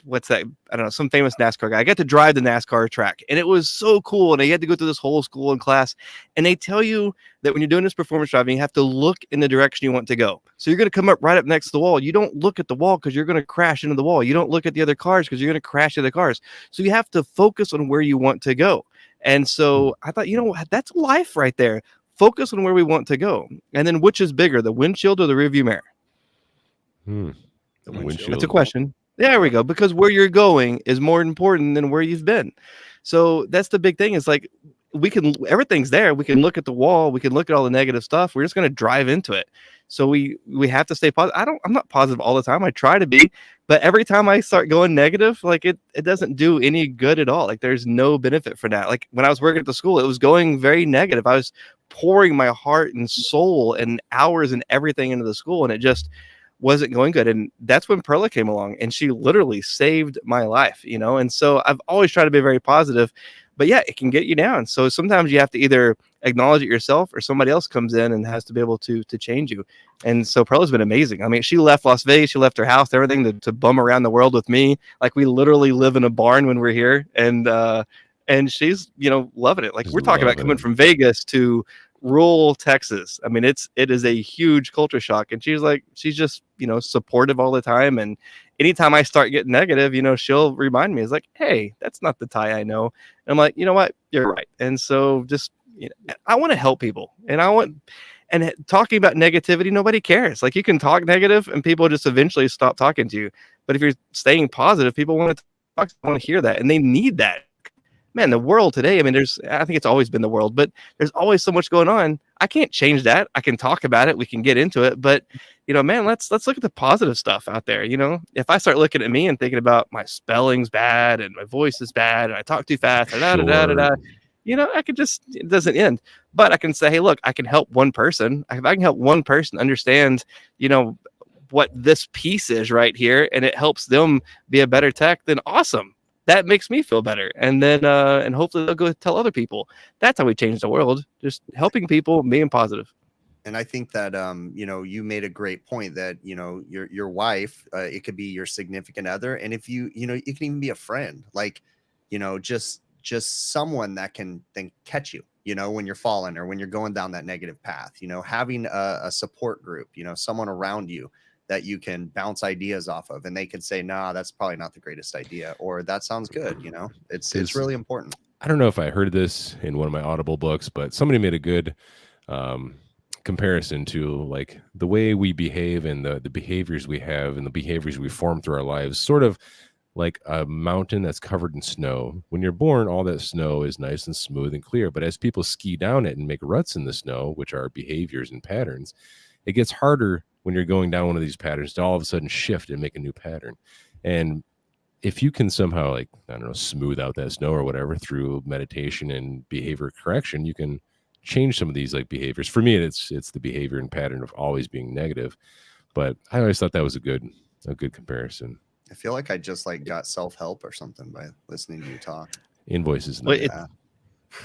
S5: what's that? I don't know, some famous NASCAR guy. I got to drive the NASCAR track, and it was so cool. And I had to go through this whole school and class, and they tell you that when you're doing this performance driving, you have to look in the direction you want to go. So you're going to come up right up next to the wall. You don't look at the wall because you're going to crash into the wall. You don't look at the other cars because you're going to crash into the cars. So you have to focus on where you want to go. And so I thought, that's life right there. Focus on where we want to go. And then which is bigger, the windshield or the rearview mirror?
S3: The windshield.
S5: That's a question. There we go. Because where you're going is more important than where you've been. So that's the big thing is like, everything's there. We can look at the wall. We can look at all the negative stuff. We're just going to drive into it. So we have to stay positive. I'm not positive all the time. I try to be, but every time I start going negative, like it doesn't do any good at all. Like there's no benefit for that. Like when I was working at the school, it was going very negative. I was pouring my heart and soul and hours and everything into the school, and it just wasn't going good. And that's when Perla came along, and she literally saved my life, And so I've always tried to be very positive, but yeah, it can get you down. So sometimes you have to either acknowledge it yourself or somebody else comes in and has to be able to change you. And so Perla's been amazing. I mean, she left Las Vegas, she left her house, everything to bum around the world with me. Like we literally live in a barn when we're here, and she's, loving it. Like we're talking about coming from Vegas to rural Texas. I mean, it is a huge culture shock. And she's just, supportive all the time. And anytime I start getting negative, she'll remind me, it's like, hey, that's not the Ty I know. And I'm like, you know what? You're right. And so just, I want to help people, and talking about negativity, nobody cares. Like you can talk negative and people just eventually stop talking to you. But if you're staying positive, people want to hear that, and they need that. Man, the world today, I mean, I think it's always been the world, but there's always so much going on. I can't change that. I can talk about it. We can get into it, but man, let's look at the positive stuff out there. If I start looking at me and thinking about my spelling's bad and my voice is bad and I talk too fast, I could just, it doesn't end. But I can say, hey, look, I can help one person. If I can help one person understand, what this piece is right here, and it helps them be a better tech, then awesome. That makes me feel better. And then, and hopefully they'll go tell other people. That's how we change the world. Just helping people, being positive.
S3: And I think that, you made a great point that, your wife, it could be your significant other. And if it can even be a friend, like, just someone that can then catch you, when you're falling or when you're going down that negative path, having a support group, someone around you that you can bounce ideas off of, and they can say, nah, that's probably not the greatest idea, or that sounds good. It's really important.
S4: I don't know if I heard this in one of my Audible books, but somebody made a good comparison to like the way we behave and the behaviors we have and the behaviors we form through our lives, sort of like a mountain that's covered in snow. When you're born, all that snow is nice and smooth and clear, but as people ski down it and make ruts in the snow, which are behaviors and patterns, it gets harder when you're going down one of these patterns to all of a sudden shift and make a new pattern. And if you can somehow, like, I don't know, smooth out that snow or whatever through meditation and behavior correction, you can change some of these like behaviors. For me, it's the behavior and pattern of always being negative. But I always thought that was a good comparison.
S3: I feel like I just got self-help or something by listening to you talk.
S4: Invoices.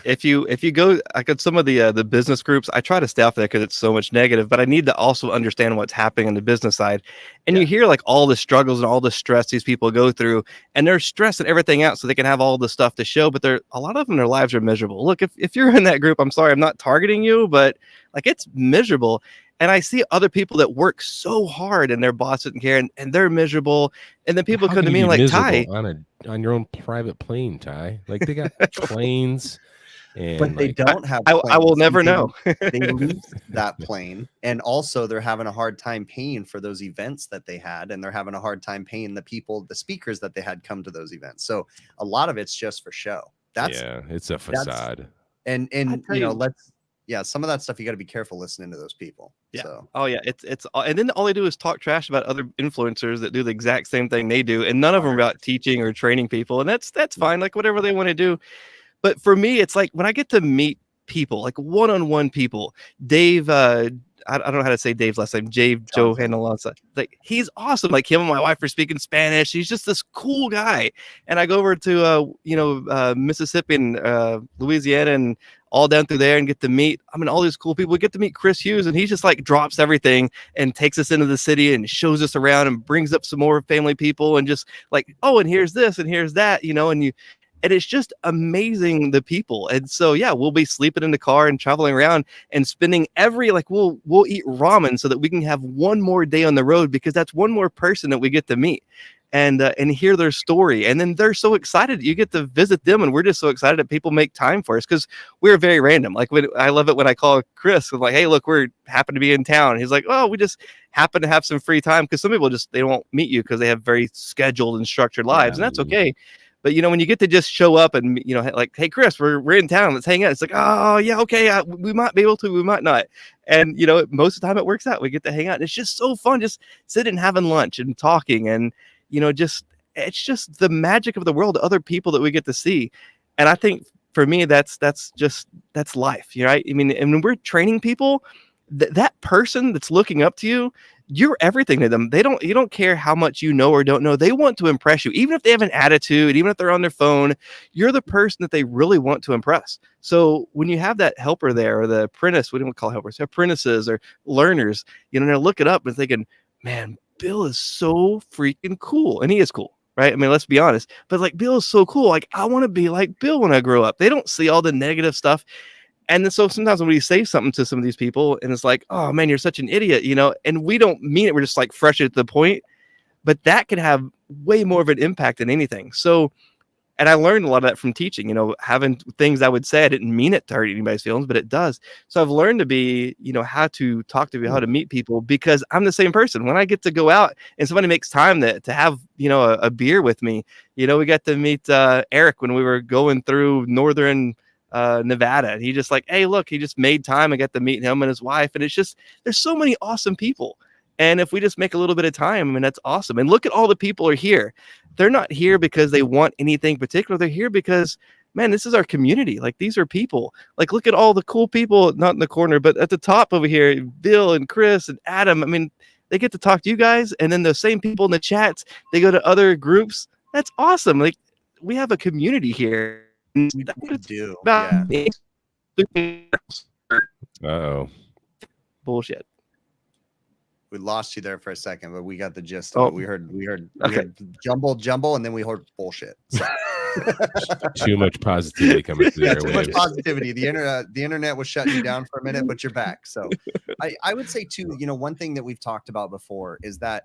S5: If you go, I got some of the business groups, I try to stay off there because it's so much negative, but I need to also understand what's happening on the business side. And you hear all the struggles and all the stress these people go through, and they're stressing everything out so they can have all the stuff to show, but a lot of them, their lives are miserable. Look, if you're in that group, I'm sorry, I'm not targeting you, but it's miserable. And I see other people that work so hard and their boss doesn't care, and they're miserable. And then people come to me like, Ty,
S4: on your own private plane, Ty, like they got planes.
S3: But they don't have
S5: I will never know.
S3: They lose that plane, and also they're having a hard time paying for those events that they had, and they're having a hard time paying the speakers that they had come to those events. So a lot of it's just for show.
S4: It's a facade.
S3: And some of that stuff you got to be careful listening to those people.
S5: Yeah.
S3: So.
S5: Oh yeah, it's and then all they do is talk trash about other influencers that do the exact same thing they do, and none of them are about teaching or training people, and that's fine. Like whatever they want to do. But for me, it's like when I get to meet people, like one-on-one people, Dave I don't know how to say Dave's last name. Joe Handalonsa. Like, he's awesome. Like, him and my wife are speaking Spanish. He's just this cool guy. And I go over to Mississippi and Louisiana and all down through there and get to meet, all these cool people. We get to meet Chris Hughes, and he just like drops everything and takes us into the city and shows us around and brings up some more family people and just like, oh, and here's this and here's that, and it's just amazing, the people. And so, yeah, we'll be sleeping in the car and traveling around and spending we'll eat ramen so that we can have one more day on the road, because that's one more person that we get to meet and hear their story. And then they're so excited you get to visit them. And we're just so excited that people make time for us, because we're very random. Like, I love it when I call Chris, I'm like, hey, look, we're happen to be in town. He's like, oh, we just happen to have some free time, because some people they won't meet you because they have very scheduled and structured lives. And that's okay. But, when you get to just show up and, like, hey, Chris, we're in town, let's hang out. It's like, oh, yeah, okay, we might be able to, we might not. And, most of the time it works out. We get to hang out. And it's just so fun, just sitting and having lunch and talking. And, it's just the magic of the world, other people that we get to see. And I think for me, that's life, right? And when we're training people, that person that's looking up to you, you're everything to them. You don't care how much you know or don't know. They want to impress you. Even if they have an attitude, even if they're on their phone, you're the person that they really want to impress. So when you have that helper there, or the apprentice, what do we call helpers? Apprentices or learners, they're looking up and thinking, man, Bill is so freaking cool. And he is cool, right? Let's be honest. But like, Bill is so cool. Like, I want to be like Bill when I grow up. They don't see all the negative stuff. And then so sometimes when we say something to some of these people and it's like, oh man, you're such an idiot, and we don't mean it. We're just like fresh at the point, but that can have way more of an impact than anything. So, and I learned a lot of that from teaching, having things I would say, I didn't mean it to hurt anybody's feelings, but it does. So I've learned to be, how to talk to people, how to meet people, because I'm the same person. When I get to go out and somebody makes time to have, a beer with me, we got to meet Eric when we were going through northern Nevada, and he just like, hey, look, he just made time. I got to meet him and his wife, and it's just, there's so many awesome people. And if we just make a little bit of time, that's awesome. And look at all the people are here. They're not here because they want anything particular. They're here because, man, this is our community. Like, these are people. Like, look at all the cool people, not in the corner, but at the top over here, Bill and Chris and Adam. They get to talk to you guys, and then the same people in the chats, they go to other groups. That's awesome. Like, we have a community here.
S3: We do. Yeah.
S4: Uh-oh.
S5: Bullshit.
S3: We lost you there for a second, but we got the gist
S5: Oh.
S3: of it. We heard jumble, and then we heard bullshit. So.
S4: Too much positivity coming through.
S3: Yeah, too much positivity. The internet was shutting you down for a minute, but you're back. So I would say too, one thing that we've talked about before is that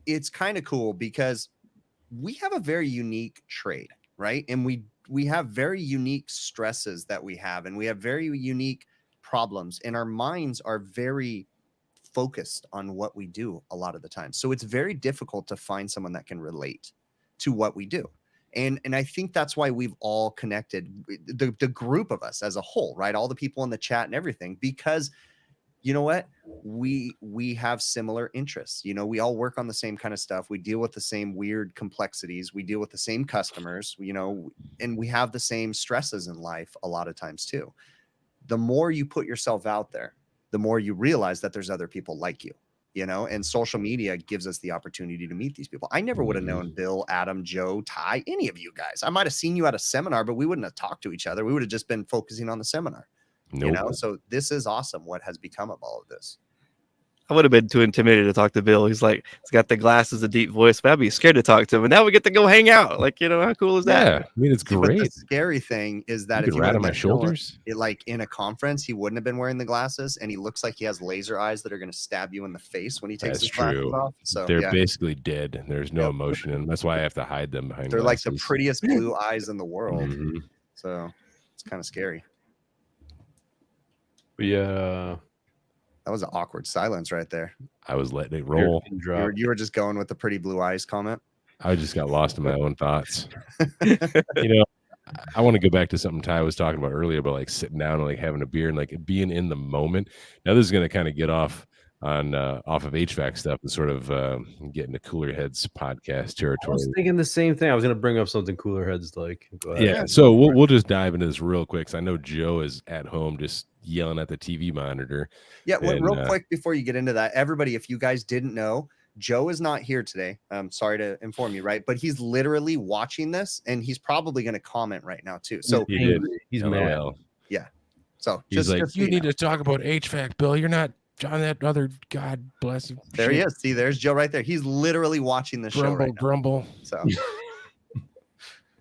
S3: it's kind of cool because we have a very unique trade, right? And we have very unique stresses that we have, and we have very unique problems, and our minds are very focused on what we do a lot of the time. So it's very difficult to find someone that can relate to what we do. And I think that's why we've all connected, the group of us as a whole, right? All the people in the chat and everything, because you know what? We have similar interests. We all work on the same kind of stuff. We deal with the same weird complexities. We deal with the same customers, and we have the same stresses in life a lot of times too. The more you put yourself out there, the more you realize that there's other people like you, and social media gives us the opportunity to meet these people. I never would have known Bill, Adam, Joe, Ty, any of you guys. I might have seen you at a seminar, but we wouldn't have talked to each other. We would have just been focusing on the seminar.
S4: Nope.
S3: So this is awesome what has become of all of this.
S5: I would have been too intimidated to talk to Bill. He's like, he's got the glasses, the deep voice, but I'd be scared to talk to him. And now we get to go hang out. Like, how cool is that?
S4: Yeah, it's great.
S3: But the scary thing is that if you
S4: rat on my shoulders,
S3: like in a conference, he wouldn't have been wearing the glasses, and he looks like he has laser eyes that are going to stab you in the face when he takes his glasses off. So
S4: they're basically dead. There's no emotion, and that's why I have to hide them behind.
S3: They're
S4: glasses.
S3: like the prettiest blue eyes in the world. So it's kind of scary.
S1: Yeah.
S3: That was an awkward silence right there.
S4: I was letting it roll.
S3: You were just going with the pretty blue eyes comment.
S4: I just got lost in my own thoughts. I want to go back to something Ty was talking about earlier about like sitting down and like having a beer and like being in the moment. Now this is going to kind of get off on off of HVAC stuff and sort of get into Cooler Heads podcast
S1: I
S4: territory.
S1: was thinking the same thing. I was going to bring up something Cooler Heads like. Go ahead.
S4: Yeah, so we'll just dive into this real quick because I know Joe is at home just yelling at the TV monitor.
S3: Yeah,
S4: And,
S3: real quick before you get into that, everybody, if you guys didn't know, Joe is not here today. I'm sorry to inform you, right? But he's literally watching this, and he's probably going to comment right now too. So
S4: he did.
S1: He's mad.
S4: LOL.
S3: yeah, so
S4: He's
S3: just
S4: like,
S3: so
S4: you need
S3: know.
S4: to talk about HVAC, Bill. You're not on that other, God bless him.
S3: There he is. See, there's Joe right there. He's literally watching the show
S4: Grumble,
S3: right now.
S4: grumble.
S3: So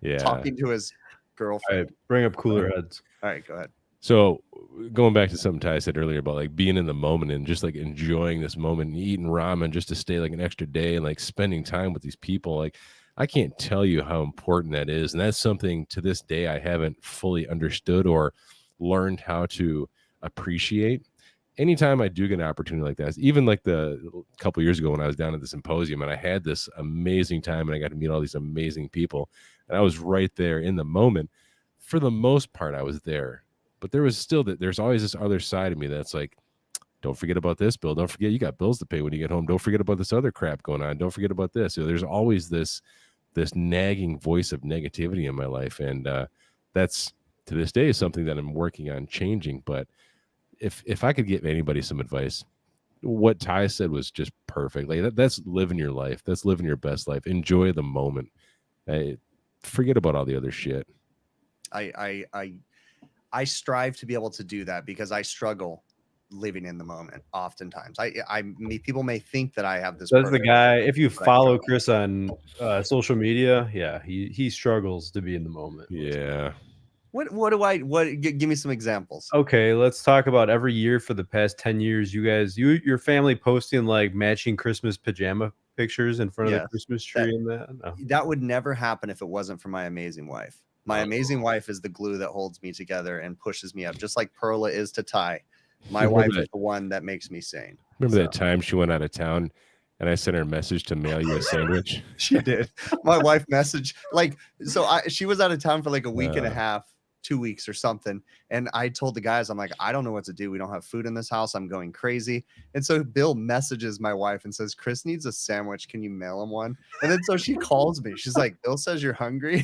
S4: Yeah.
S3: talking to his
S1: All
S3: girlfriend.
S1: right, bring up Cooler Heads.
S3: All right, go ahead.
S4: So going back to something Ty said earlier about like being in the moment and just like enjoying this moment and eating ramen just to stay like an extra day and like spending time with these people, like I can't tell you how important that is. And that's something to this day I haven't fully understood or learned how to appreciate. Anytime I do get an opportunity like that, even like the couple years ago when I was down at the symposium and I had this amazing time and I got to meet all these amazing people and I was right there in the moment. For the most part, I was there, but there was still there's always this other side of me that's like, don't forget about this, Bill. Don't forget you got bills to pay when you get home. Don't forget about this other crap going on. Don't forget about this. So there's always this nagging voice of negativity in my life, and that's to this day is something that I'm working on changing. But if I could give anybody some advice, what Ty said was just perfect. Like that's living your life. That's living your best life. Enjoy the moment. Forget about all the other shit.
S3: I strive to be able to do that because I struggle living in the moment. Oftentimes, people may think that I have this.
S1: That's the guy. If you
S3: but I
S1: follow
S3: struggle.
S1: Chris on social media, yeah, he struggles to be in the moment.
S4: Yeah.
S3: Give me some examples.
S1: Okay, let's talk about every year for the past 10 years. You guys, your family posting like matching Christmas pajama pictures in front of
S3: Yes,
S1: the Christmas tree and that. No.
S3: That would never happen if it wasn't for my amazing wife. My amazing wife is the glue that holds me together and pushes me up, just like Perla is to Ty. My wife is the one that makes me sane.
S4: Remember that time she went out of town and I sent her a message to mail you a sandwich?
S3: She did. My wife messaged she was out of town for like a week and a half, 2 weeks or something. And I told the guys, I'm like, I don't know what to do. We don't have food in this house. I'm going crazy. And so Bill messages my wife and says, Chris needs a sandwich. Can you mail him one? And then so she calls me. She's like, Bill says you're hungry.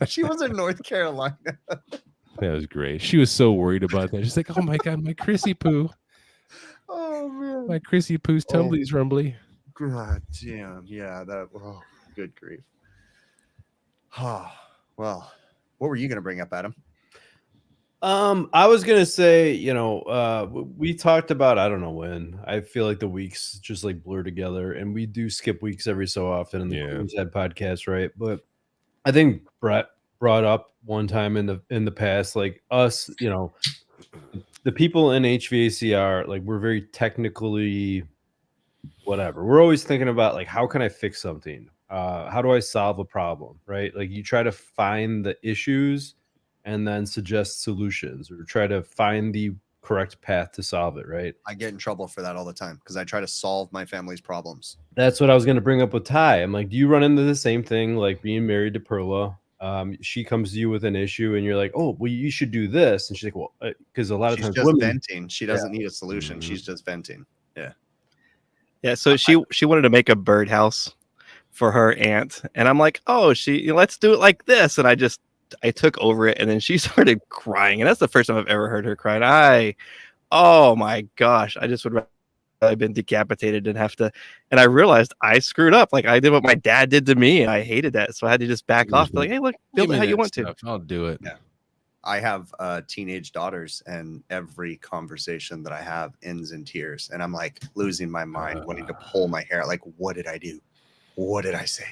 S3: She was in North Carolina.
S4: That was great. She was so worried about that. She's like, oh my God, my Chrissy poo.
S3: Oh man.
S4: My Chrissy poo's tumblies rumbly.
S3: God damn. Yeah, good grief. Well, what were you gonna bring up, Adam?
S1: I was gonna say, we talked about, I don't know when. I feel like the weeks just like blur together, and we do skip weeks every so often in the Queen's Head podcast, right? But I think Brett brought up one time in the past, like us, the people in HVACR, like we're very technically whatever. We're always thinking about like, how can I fix something? How do I solve a problem, right? Like you try to find the issues and then suggest solutions or try to find the correct path to solve it, right?
S3: I get in trouble for that all the time because I try to solve my family's problems.
S1: That's what I was going to bring up with Ty. I'm like, do you run into the same thing, like being married to Perla? She comes to you with an issue and you're like, oh, well, you should do this. And she's like, well, because a lot of times
S3: just
S1: women,
S3: venting. She doesn't need a solution.
S4: Mhm.
S3: She's just venting.
S5: Yeah, so she wanted to make a birdhouse for her aunt, and I'm like, oh, let's do it like this, and I took over it, and then she started crying, and that's the first time I've ever heard her cry. Oh my gosh, I just would rather have been decapitated and and I realized I screwed up, like I did what my dad did to me, and I hated that, so I had to just back off, be like, hey, look, build it how you want to.
S4: I'll do it.
S3: Yeah. I have teenage daughters, and every conversation that I have ends in tears, and I'm like losing my mind, wanting to pull my hair. Like, what did I do? What did I say?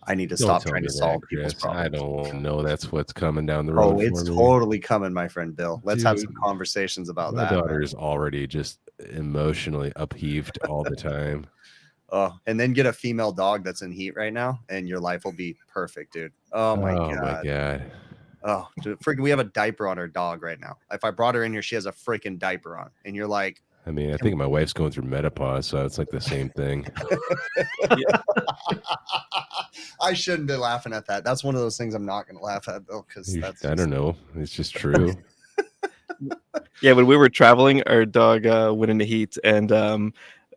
S3: I need to stop trying to solve people's problems.
S4: I don't know. That's what's coming down the road.
S3: Oh, it's totally coming, my friend Bill. Let's have some conversations about
S4: my
S3: that.
S4: My daughter is already just emotionally upheaved all the time.
S3: Oh, and then get a female dog that's in heat right now, and your life will be perfect, dude. Oh my god. Oh, dude, freaking! We have a diaper on our dog right now. If I brought her in here, she has a freaking diaper on, and you're like,
S4: I mean, I think my wife's going through menopause, so it's like the same thing.
S3: I shouldn't be laughing at that. That's one of those things I'm not going to laugh at, though, because
S4: I don't know. It's just true.
S5: Yeah, when we were traveling, our dog went into heat, and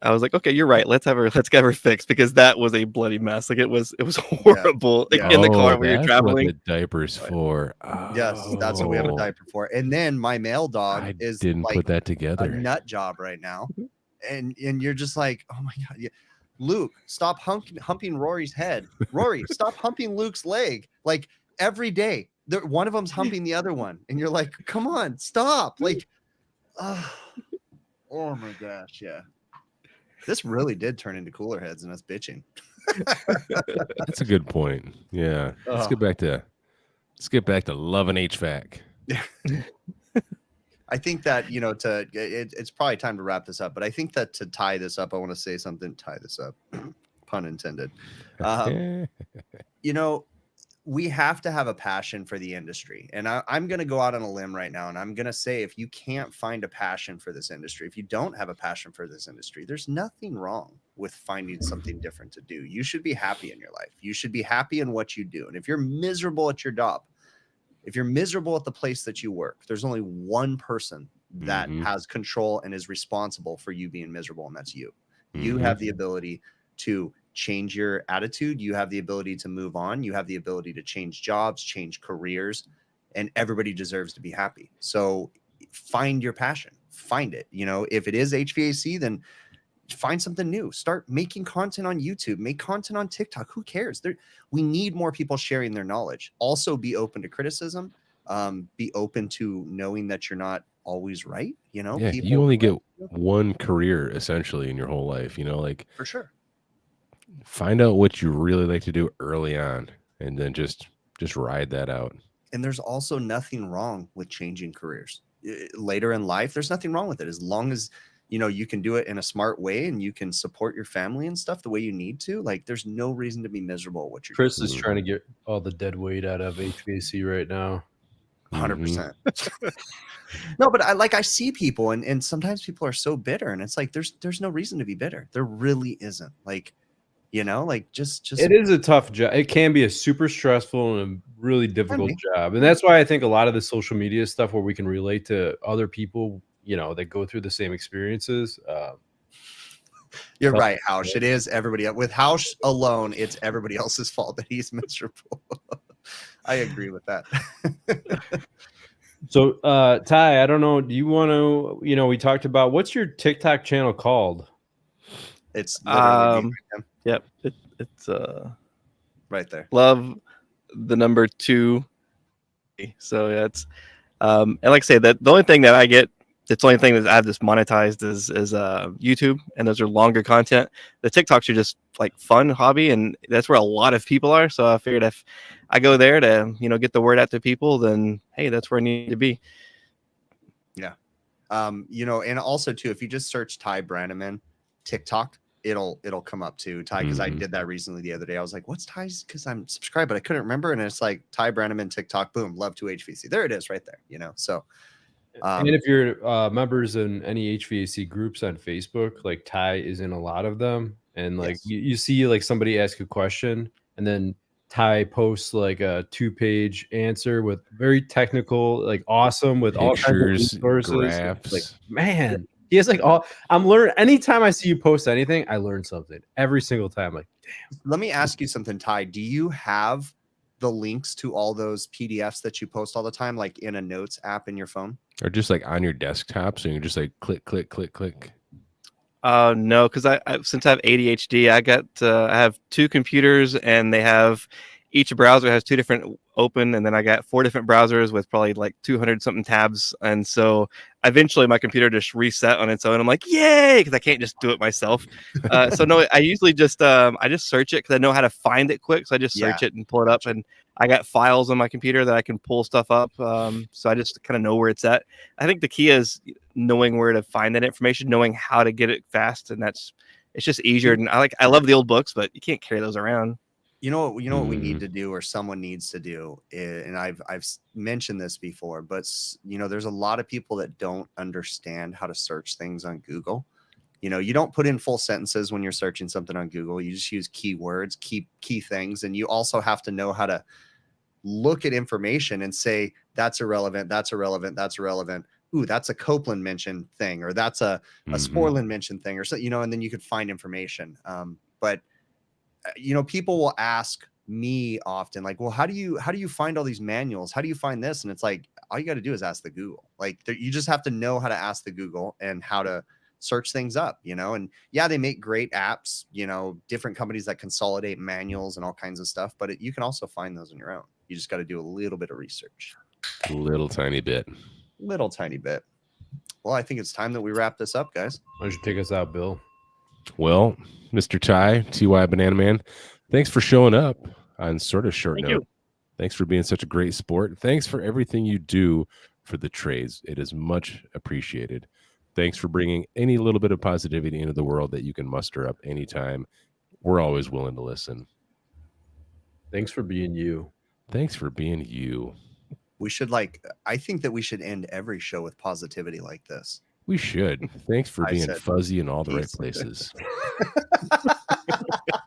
S5: I was like, okay, you're right. Let's get her fixed, because that was a bloody mess. Like it was horrible. Like in the car when you're
S4: that's
S5: traveling.
S4: what the diaper's for.
S3: Yes, that's what we have a
S4: Oh,
S3: diaper for. And then my male dog
S4: I
S3: is
S4: didn't
S3: like
S4: put that
S3: a
S4: together.
S3: nut job right now. And you're just like, oh my God. Yeah. Luke, stop humping Rory's head. Rory, stop humping Luke's leg. Like every day, one of them's humping the other one. And you're like, come on, stop. Like, oh my gosh. Yeah. This really did turn into cooler heads and us bitching.
S4: That's a good point. Yeah. Let's get back to loving HVAC.
S3: I think that, it's probably time to wrap this up, but I think that to tie this up, I want to say something, tie this up, pun intended. We have to have a passion for the industry. And I'm going to go out on a limb right now. And I'm going to say, if you can't find a passion for this industry, if you don't have a passion for this industry, there's nothing wrong with finding something different to do. You should be happy in your life. You should be happy in what you do. And if you're miserable at your job, if you're miserable at the place that you work, there's only one person that has control and is responsible for you being miserable, and that's you. You have the ability to change your attitude. You have the ability to move on. You have the ability to change jobs, change careers, and everybody deserves to be happy. So find your passion, find it. If it is HVAC, then find something new. Start making content on YouTube, make content on TikTok. Who cares? We need more people sharing their knowledge. Also be open to criticism. Be open to knowing that you're not always right.
S4: Yeah, you only get one career essentially in your whole life, like
S3: for sure.
S4: Find out what you really like to do early on and then just ride that out.
S3: And there's also nothing wrong with changing careers later in life. There's nothing wrong with it, as long as you can do it in a smart way and you can support your family and stuff the way you need to. Like, there's no reason to be miserable at what you're
S1: Chris
S3: doing.
S1: is trying to get all the dead weight out of HVAC right now.
S3: 100%. No, but I see people and sometimes people are so bitter, and it's like there's no reason to be bitter. There really isn't. Like, just
S1: it is a tough job. It can be a super stressful and a really difficult job. And that's why I think a lot of the social media stuff where we can relate to other people, that go through the same experiences.
S3: You're right, Hausch. It is everybody else. With Hausch alone, it's everybody else's fault that he's miserable. I agree with that.
S1: So, Ty, I don't know. Do you want to, we talked about, what's your TikTok channel called?
S3: It's literally
S5: yep. It's
S3: right there.
S5: Love the number 2. So yeah, it's and like I say, that the only thing that I get, it's the only thing that I have this monetized is YouTube, and those are longer content. The TikToks are just like fun hobby, and that's where a lot of people are. So I figured if I go there to get the word out to people, then hey, that's where I need to be.
S3: Yeah, and also too, if you just search Ty Brenneman TikTok, it'll come up too, Ty, because I did that recently the other day. I was like, what's Ty's? Because I'm subscribed, but I couldn't remember, and it's like Ty Brenneman TikTok, boom, love to HVAC. There it is, right there. So.
S1: And if you're members in any HVAC groups on Facebook, like Ty is in a lot of them, and like you see like somebody ask a question, and then Ty posts like a 2-page answer with very technical, like awesome, with all kinds of resources.
S4: Graphs.
S1: Like, man, he has like all. I'm learning. Anytime I see you post anything, I learn something every single time. Like, damn.
S3: Let me ask you something, Ty. Do you have the links to all those PDFs that you post all the time, like in a notes app in your phone?
S4: Or just like on your desktop, so you can just like click, click, click, click.
S5: No, because I since I have ADHD, I have 2 computers, and they have, each browser has 2 different open, and then I got 4 different browsers with probably like 200 something tabs, and so eventually my computer just reset on its own. I'm like, yay, because I can't just do it myself. So no, I usually just I just search it because I know how to find it quick, so I just search it and pull it up, and I got files on my computer that I can pull stuff up. So I just kind of know where it's at. I think the key is knowing where to find that information, knowing how to get it fast, and it's just easier. And I love the old books, but you can't carry those around.
S3: You know what we need to do, or someone needs to do, and I've mentioned this before, but there's a lot of people that don't understand how to search things on Google. You don't put in full sentences when you're searching something on Google. You just use keywords, key things, and you also have to know how to look at information and say that's irrelevant, that's irrelevant, that's irrelevant. ooh, that's a Copeland mentioned thing, or that's a Sporland mentioned thing, or so, you know, and then you could find information. But you know, people will ask me often, like, well, how do you find all these manuals? How do you find this? And it's like, all you got to do is ask the Google. Like, you just have to know how to ask the Google and how to search things up, you know. And yeah, they make great apps, you know, different companies that consolidate manuals and all kinds of stuff, but you can also find those on your own. You just got to do a little bit of research.
S4: A little tiny bit.
S3: Little tiny bit. Well, I think it's time that we wrap this up, guys.
S1: Why don't you take us out, Bill?
S4: Well, Mr. Ty Brenneman, thanks for showing up on sort of short
S5: Thank
S4: note.
S5: you.
S4: Thanks for being such a great sport. Thanks for everything you do for the trades. It is much appreciated. Thanks for bringing any little bit of positivity into the world that you can muster up anytime. We're always willing to listen.
S1: Thanks for being you.
S4: Thanks for being you.
S3: We should I think that we should end every show with positivity like this.
S4: We should. Thanks for
S3: I
S4: being
S3: said
S4: fuzzy in all the right
S3: peace.
S4: places.